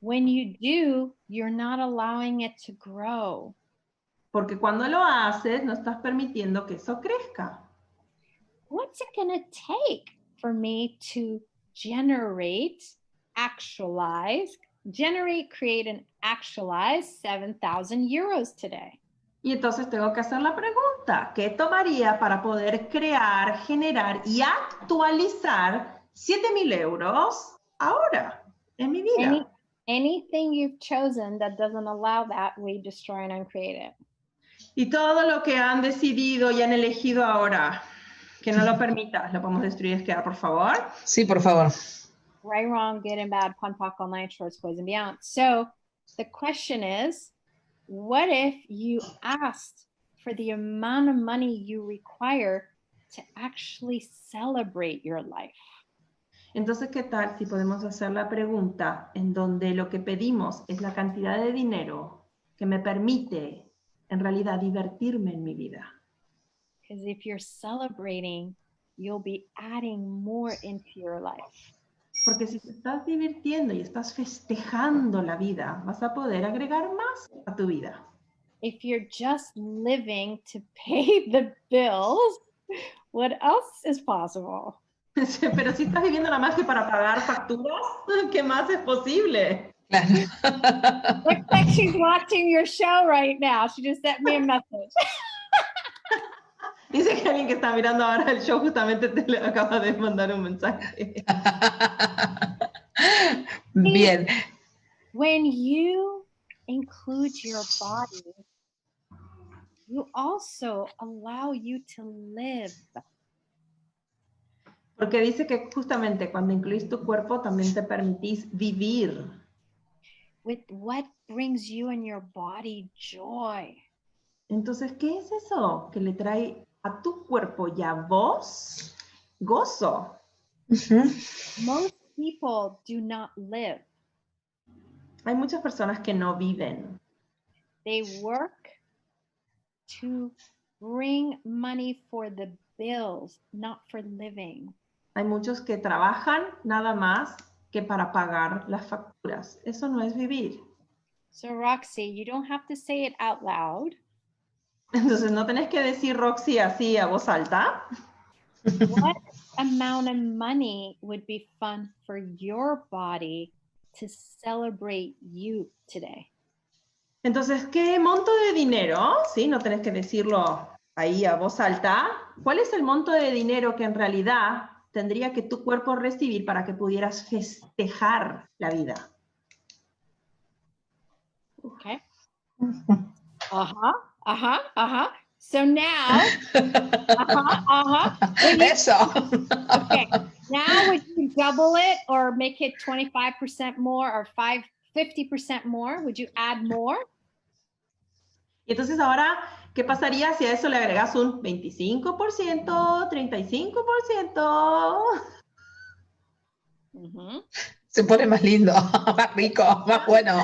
When you do, you're not allowing it to grow. Porque cuando lo haces, no estás permitiendo que eso crezca. What's it going to take for me to generate, create, and actualize 7,000 euros today? Y entonces tengo que hacer la pregunta, ¿qué tomaría para poder crear, generar y actualizar 7.000 euros ahora en mi vida? Anything you've chosen that doesn't allow that, we destroy and uncreate it. Y todo lo que han decidido y han elegido ahora, que no lo permita, ¿lo podemos destruir, por favor? Sí, por favor. Right, wrong, good and bad, pon, poc, all night, shorts, boys and beyond. So the question is, what if you asked for the amount of money you require to actually celebrate your life? Entonces, ¿qué tal si podemos hacer la pregunta en donde lo que pedimos es la cantidad de dinero que me permite en realidad divertirme en mi vida? Because if you're celebrating, you'll be adding more into your life. Porque si te estás divirtiendo y estás festejando la vida, vas a poder agregar más a tu vida. If you're just living to pay the bills, what else is possible? Pero si estás viviendo nada más que para pagar facturas, ¿qué más es posible? Looks like she's watching your show right now. She just sent me a message. Dice que alguien que está mirando ahora el show justamente te le acaba de mandar un mensaje. Bien. When you include your body, you also allow you to live. Porque dice que justamente cuando incluís tu cuerpo también te permitís vivir. With what brings you and your body joy. Entonces, ¿qué es eso que le trae a tu cuerpo y a vos gozo? Most people do not live. Hay muchas personas que no viven. They work to bring money for the bills, not for living. Hay muchos que trabajan nada más que para pagar las facturas. Eso no es vivir. So Roxy, you don't have to say it out loud. Entonces, ¿no tenés que decir, Roxy, así a voz alta? What amount of money would be fun for your body to celebrate you today? Entonces, ¿qué monto de dinero? ¿Sí? No tenés que decirlo ahí a voz alta. ¿Cuál es el monto de dinero que en realidad tendría que tu cuerpo recibir para que pudieras festejar la vida? Okay. So now, Eso. okay. Now would you double it or make it 25% more or 50% more? Would you add more? Y entonces ahora, ¿qué pasaría si a eso le agregas un 25%, 35%? Se pone más lindo, más rico, más bueno.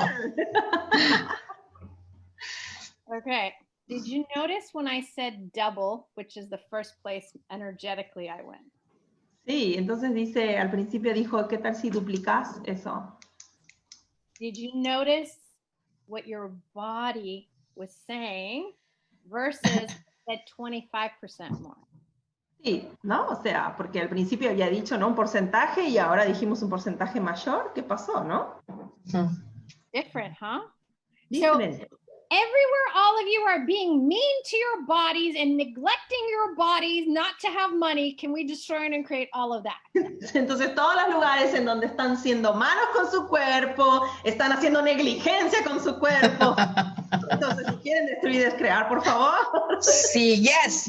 Okay. Did you notice when I said double, which is the first place energetically I went? Sí, entonces dice, al principio dijo, ¿qué tal si duplicas eso? Did you notice what your body was saying versus that 25% more? Sí, ¿no? O sea, porque al principio había dicho, ¿no? Un porcentaje y ahora dijimos un porcentaje mayor. ¿Qué pasó, no? Different, huh? Diferente. So, everywhere all of you are being mean to your bodies and neglecting your bodies not to have money, can we destroy and create all of that? Entonces, todos los lugares en donde están siendo malos con su cuerpo, están haciendo negligencia con su cuerpo. Entonces, si quieren destruir y descrear, por favor. Sí, yes.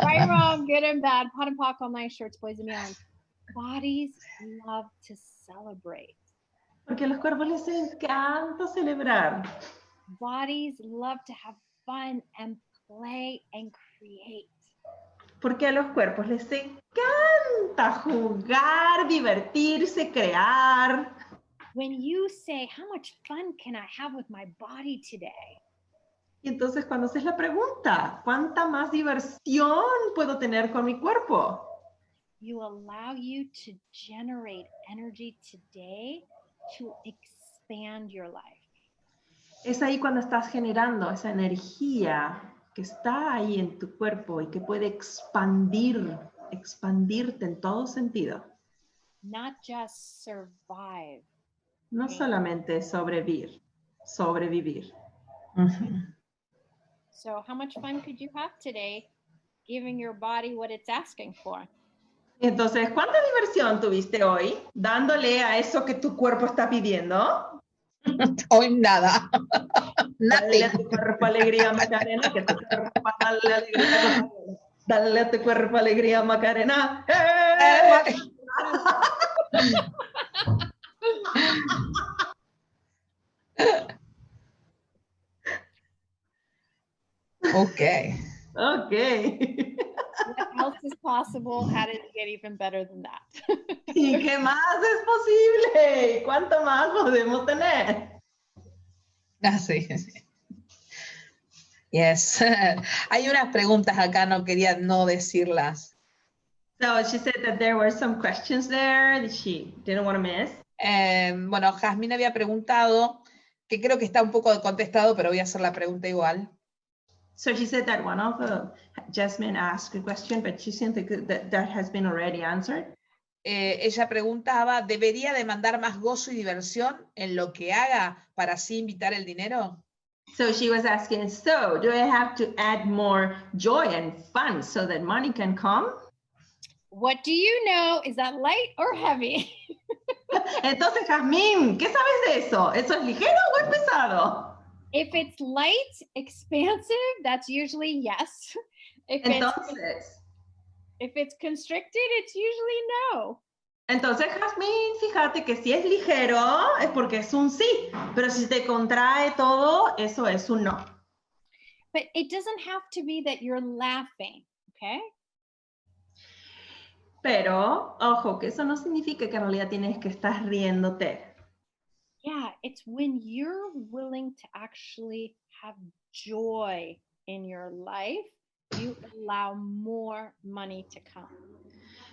Right, wrong, good and bad, pot and pock, all night, shorts, boys and beyond. Bodies love to celebrate. Porque a los cuerpos les encanta celebrar. Bodies love to have fun and play and create. Porque a los cuerpos les encanta jugar, divertirse, crear. When you say, how much fun can I have with my body today? Y entonces cuando haces la pregunta, ¿cuánta más diversión puedo tener con mi cuerpo? You allow you to generate energy today to expand your life. Es ahí cuando estás generando esa energía que está ahí en tu cuerpo y que puede expandirte en todo sentido. Not just survive. No solamente sobrevivir. So how much fun could you have today giving your body what it's asking for? Entonces, ¿cuánta diversión tuviste hoy dándole a eso que tu cuerpo está pidiendo? Hoy nada. Dale a tu cuerpo alegría, Macarena, que tu cuerpo va a darle alegría. Dale a tu cuerpo alegría, Macarena. Okay. Ok. What else is possible? How did it get even better than that? ¿Y qué más es posible? ¿Cuánto más podemos tener? Ah, sí. Yes. Hay unas preguntas acá, no quería no decirlas. So she said that there were some questions there that she didn't want to miss. Bueno, Jazmín había preguntado, que creo que está un poco contestado, pero voy a hacer la pregunta igual. So she said that one of Jasmine asked a question, but she seemed that has been already answered. Ella preguntaba, ¿debería demandar más gozo y diversión en lo que haga para así invitar el dinero? So she was asking, so do I have to add more joy and fun so that money can come? What do you know? Is that light or heavy? Entonces, Jazmín, ¿qué sabes de eso? ¿Eso es ligero o es pesado? If it's light, expansive, that's usually yes. Entonces, If it's constricted, it's usually no. Entonces, Jazmín, fíjate que si es ligero es porque es un sí, pero si te contrae todo, eso es un no. But it doesn't have to be that you're laughing, okay? Pero, ojo, que eso no significa que en realidad tienes que estar riéndote. Yeah, it's when you're willing to actually have joy in your life, you allow more money to come.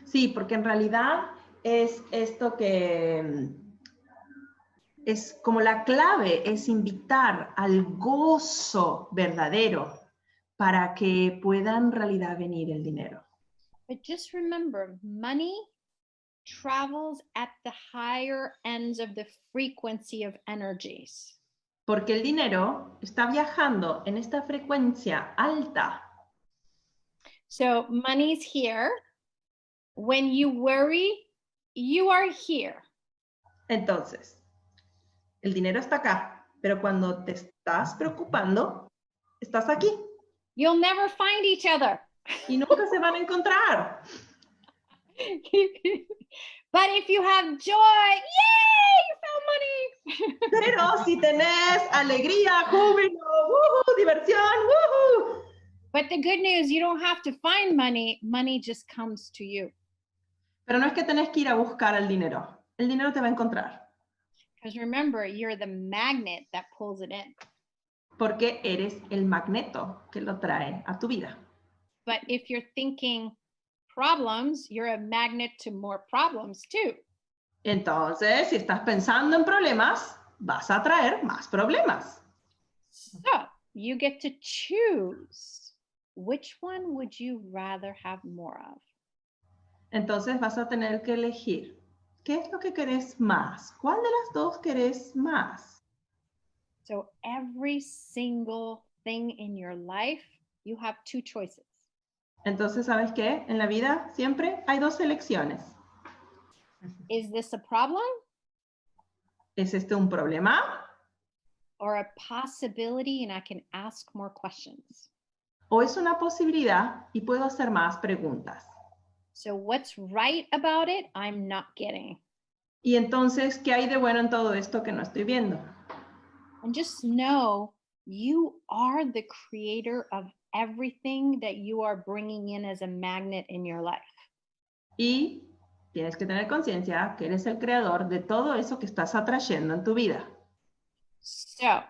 Sí, porque en realidad es esto que es como la clave, es invitar al gozo verdadero para que pueda en realidad venir el dinero. But just remember, money travels at the higher ends of the frequency of energies. Porque el dinero está viajando en esta frecuencia alta. So money's here. When you worry, you are here. Entonces, el dinero está acá, pero cuando te estás preocupando, estás aquí. You'll never find each other. Y nunca se van a encontrar. But if you have joy, yay, you found money. Pero si tenés alegría, júbilo, diversión, But the good news, you don't have to find money. Money just comes to you. Pero no es que tenés que ir a buscar el dinero te va a encontrar. Because remember, you're the magnet that pulls it in. Porque eres el magneto que lo trae a tu vida. But if you're thinking problems, you're a magnet to more problems too. Entonces, si estás pensando en problemas, vas a traer más problemas. So you get to choose. Which one would you rather have more of? Entonces vas a tener que elegir. ¿Qué es lo que querés más? ¿Cuál de las dos querés más? So every single thing in your life, you have two choices. Entonces, ¿sabes qué? En la vida siempre hay dos elecciones. Is this a problem? ¿Es este un problema? Or a possibility and I can ask more questions? ¿O es una posibilidad y puedo hacer más preguntas? So what's right about it, I'm not getting. Y entonces, ¿qué hay de bueno en todo esto que no estoy viendo? And just know you are the creator of everything that you are bringing in as a magnet in your life. Y tienes que tener conciencia que eres el creador de todo eso que estás atrayendo en tu vida. So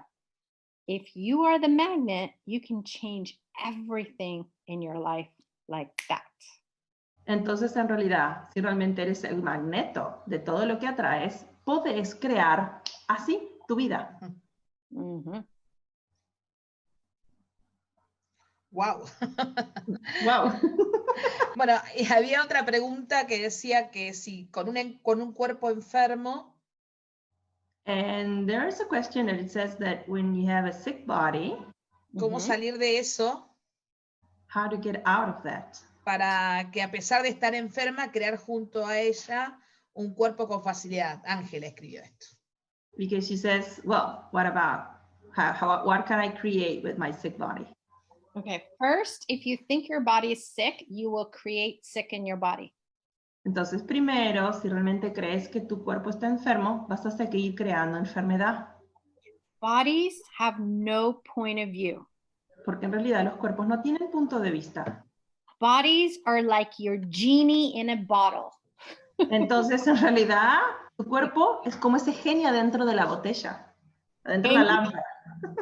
if you are the magnet, you can change everything in your life like that. Entonces, en realidad, si realmente eres el magneto de todo lo que atraes, puedes crear así tu vida. Mm-hmm. Wow. Wow. Bueno, y había otra pregunta que decía que si con un cuerpo enfermo. And there is a question that it says that when you have a sick body, ¿Cómo salir de eso? How to get out of that. Para que a pesar de estar enferma, crear junto a ella un cuerpo con facilidad. Ángela escribió esto. Because she says, well, what about, what can I create with my sick body? Okay, first, if you think your body is sick, you will create sick in your body. Entonces, primero, si realmente crees que tu cuerpo está enfermo, vas a seguir creando enfermedad. Bodies have no point of view. Porque en realidad los cuerpos no tienen punto de vista. Bodies are like your genie in a bottle. Entonces, en realidad, tu cuerpo es como ese genio dentro de la botella, dentro de la lámpara.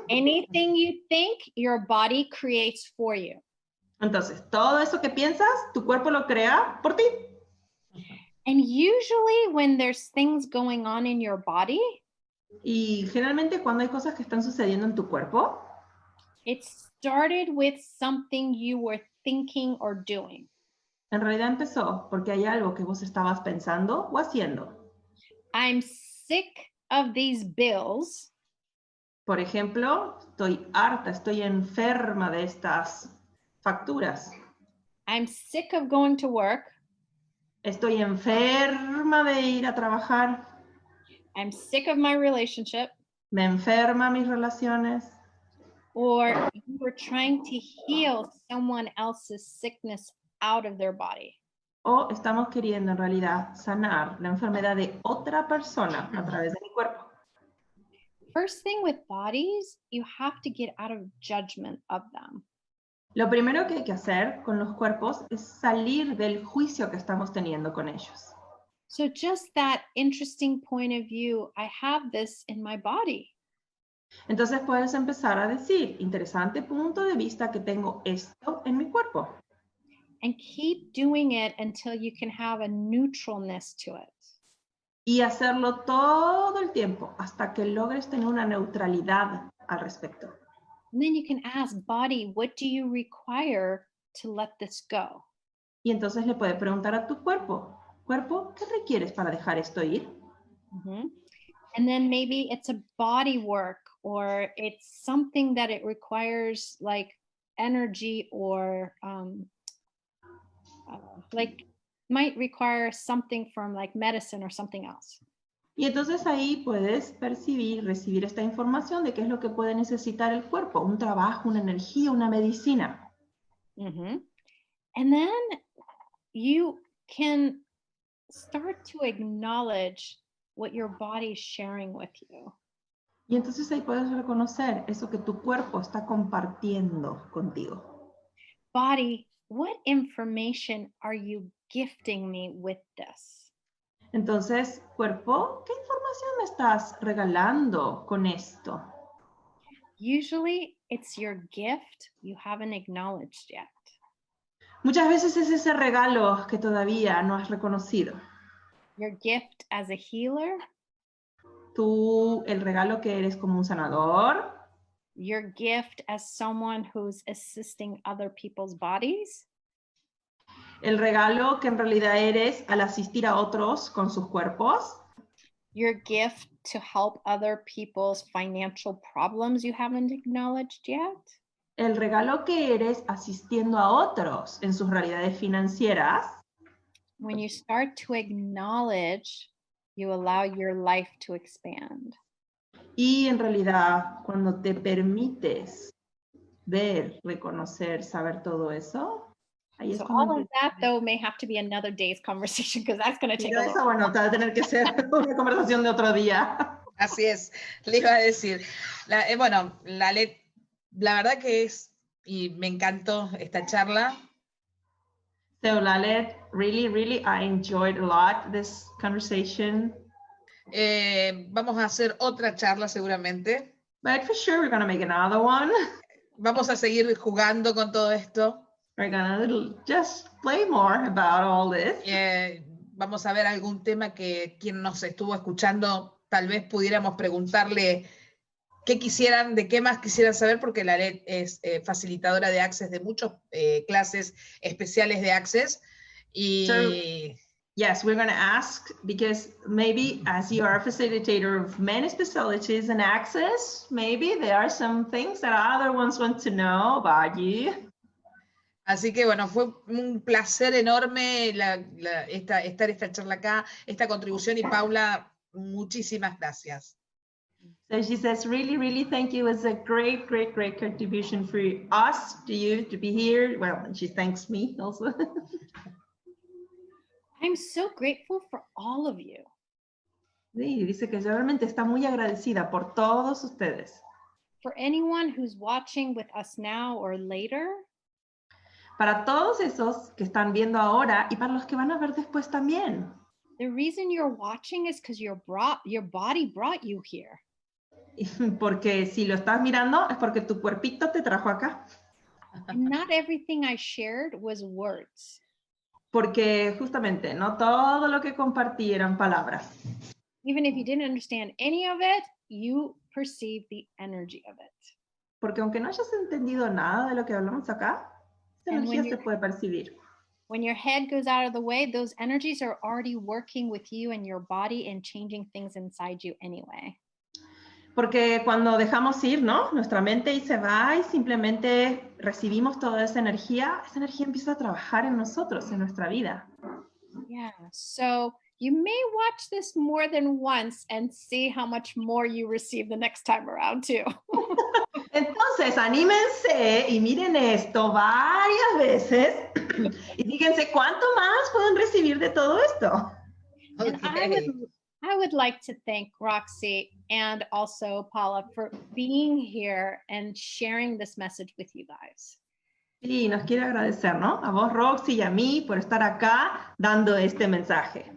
Anything you think, your body creates for you. Entonces, todo eso que piensas, tu cuerpo lo crea por ti. And usually when there's things going on in your body, Y generalmente cuando hay cosas que están sucediendo en tu cuerpo, it started with something you were thinking or doing. en realidad empezó porque hay algo que vos estabas pensando o haciendo. I'm sick of these bills. Por ejemplo, estoy harta, estoy enferma de estas facturas. I'm sick of going to work. Estoy enferma de ir a trabajar. I'm sick of my relationship. Me enferma mis relaciones. Or you were trying to heal someone else's sickness out of their body. O estamos queriendo en realidad sanar la enfermedad de otra persona a través de mi cuerpo. First thing with bodies, you have to get out of judgment of them. Lo primero que hay que hacer con los cuerpos es salir del juicio que estamos teniendo con ellos. So just that interesting point of view, I have this in my body. Entonces puedes empezar a decir, interesante punto de vista que tengo esto en mi cuerpo. And keep doing it until you can have a neutralness to it. Y hacerlo todo el tiempo hasta que logres tener una neutralidad al respecto. And then you can ask, body, what do you require to let this go? Y entonces le puedes preguntar a tu cuerpo, cuerpo, ¿qué requieres para dejar esto ir? And then maybe it's a body work, or it's something that it requires like energy, or like might require something from like medicine or something else. Y entonces ahí puedes percibir, recibir esta información de qué es lo que puede necesitar el cuerpo, un trabajo, una energía, una medicina. And then you can start to acknowledge what your body is sharing with you. Y entonces ahí puedes reconocer eso que tu cuerpo está compartiendo contigo. Body, what information are you gifting me with this? Entonces, cuerpo, ¿qué información me estás regalando con esto? Usually it's your gift you haven't acknowledged yet. Muchas veces es ese regalo que todavía no has reconocido. Your gift as a healer. Tú, el regalo que eres como un sanador. Your gift as someone who's assisting other people's bodies. El regalo que en realidad eres al asistir a otros con sus cuerpos. Your gift to help other people's financial problems you haven't acknowledged yet. El regalo que eres asistiendo a otros en sus realidades financieras. When you start to acknowledge, you allow your life to expand. Y en realidad, cuando te permites ver, reconocer, saber todo eso, ahí es So cuando all of that, though, may have to be another day's conversation because that's going to take a eso, little. bueno, va a tener que ser una conversación de otro día. Así es, le iba a decir. Bueno, Laleh, la verdad que es, y me encantó esta charla. So Laleh, really, I enjoyed a lot this conversation. Vamos a hacer otra charla seguramente. But for sure we're going to make another one. Vamos a seguir jugando con todo esto. We're going to just play more about all this. Vamos a ver algún tema que quien nos estuvo escuchando, tal vez pudiéramos preguntarle qué quisieran, de qué más quisieran saber, porque Laleh es facilitadora de Access, de muchas clases especiales de Access. Y yes, we're going to ask, because maybe as you are a facilitator of many specialties and Access, maybe there are some things that other ones want to know about you. Así que bueno, fue un placer enorme estar esta charla acá, esta contribución, y Paula, muchísimas gracias. So she says, really, thank you. It's a great contribution for us, to you, to be here. Well, and she thanks me also. I'm so grateful for all of you. Sí, dice que realmente está muy agradecida por todos ustedes. For anyone who's watching with us now or later, Para todos esos que están viendo ahora y para los que van a ver después también. the reason you're watching is because your body brought you here. Porque si lo estás mirando es porque tu cuerpito te trajo acá. And not everything I shared was words. Porque justamente no todo lo que compartí eran palabras. Even if you didn't understand any of it, you perceived the energy of it. Porque aunque no hayas entendido nada de lo que hablamos acá, esa And energía when se puede percibir. When your head goes out of the way, those energies are already working with you and your body and changing things inside you anyway. Porque cuando dejamos ir, ¿no? Nuestra mente y se va y simplemente recibimos toda esa energía empieza a trabajar en nosotros, en nuestra vida. Yeah, so you may watch this more than once and see how much more you receive the next time around too. Entonces, anímense y miren esto varias veces y díganse cuánto más pueden recibir de todo esto. And I would like to thank Roxy and also Paula for being here and sharing this message with you guys. Sí, nos quiere agradecer, ¿no? A vos, Roxy, y a mí por estar acá dando este mensaje.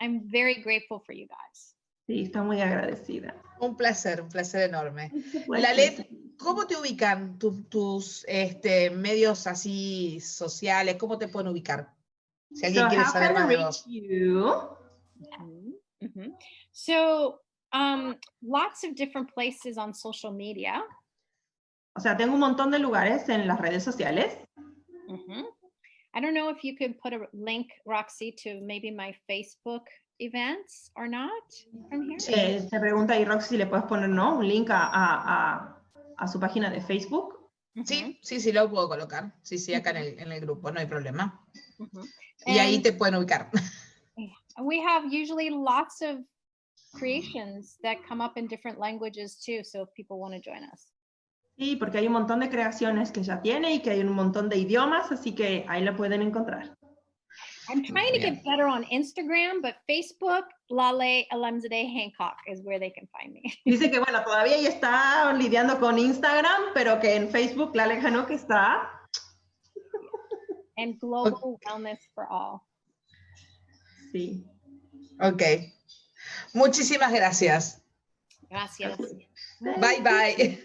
I'm very grateful for you guys. Sí, está muy agradecida. Un placer enorme. Laleh, ¿cómo te ubican tus medios así sociales? ¿Cómo te pueden ubicar? Si alguien quiere saber más de vos. So, lots of different places on social media. O sea, tengo un montón de lugares en las redes sociales. I don't know if you could put a link, Roxy, to maybe my Facebook events or not from here. Te pregunta ahí, Roxy, si le puedes poner, ¿no? Un link a su página de Facebook. Sí, lo puedo colocar. Sí, acá en el grupo, no hay problema. Y ahí te pueden ubicar. We have usually lots of creations that come up in different languages too, so if people want to join us. Sí, porque hay un montón de creaciones que ya tiene y que hay un montón de idiomas, así que ahí la pueden encontrar. I'm trying to get better on Instagram, but Facebook, Laleh Hancock is where they can find me. Dice que, bueno, todavía ella está lidiando con Instagram, pero que en Facebook Laleh Hancock está. And Global Wellness for All. Sí. Ok. Muchísimas gracias. Gracias. Bye. Bye.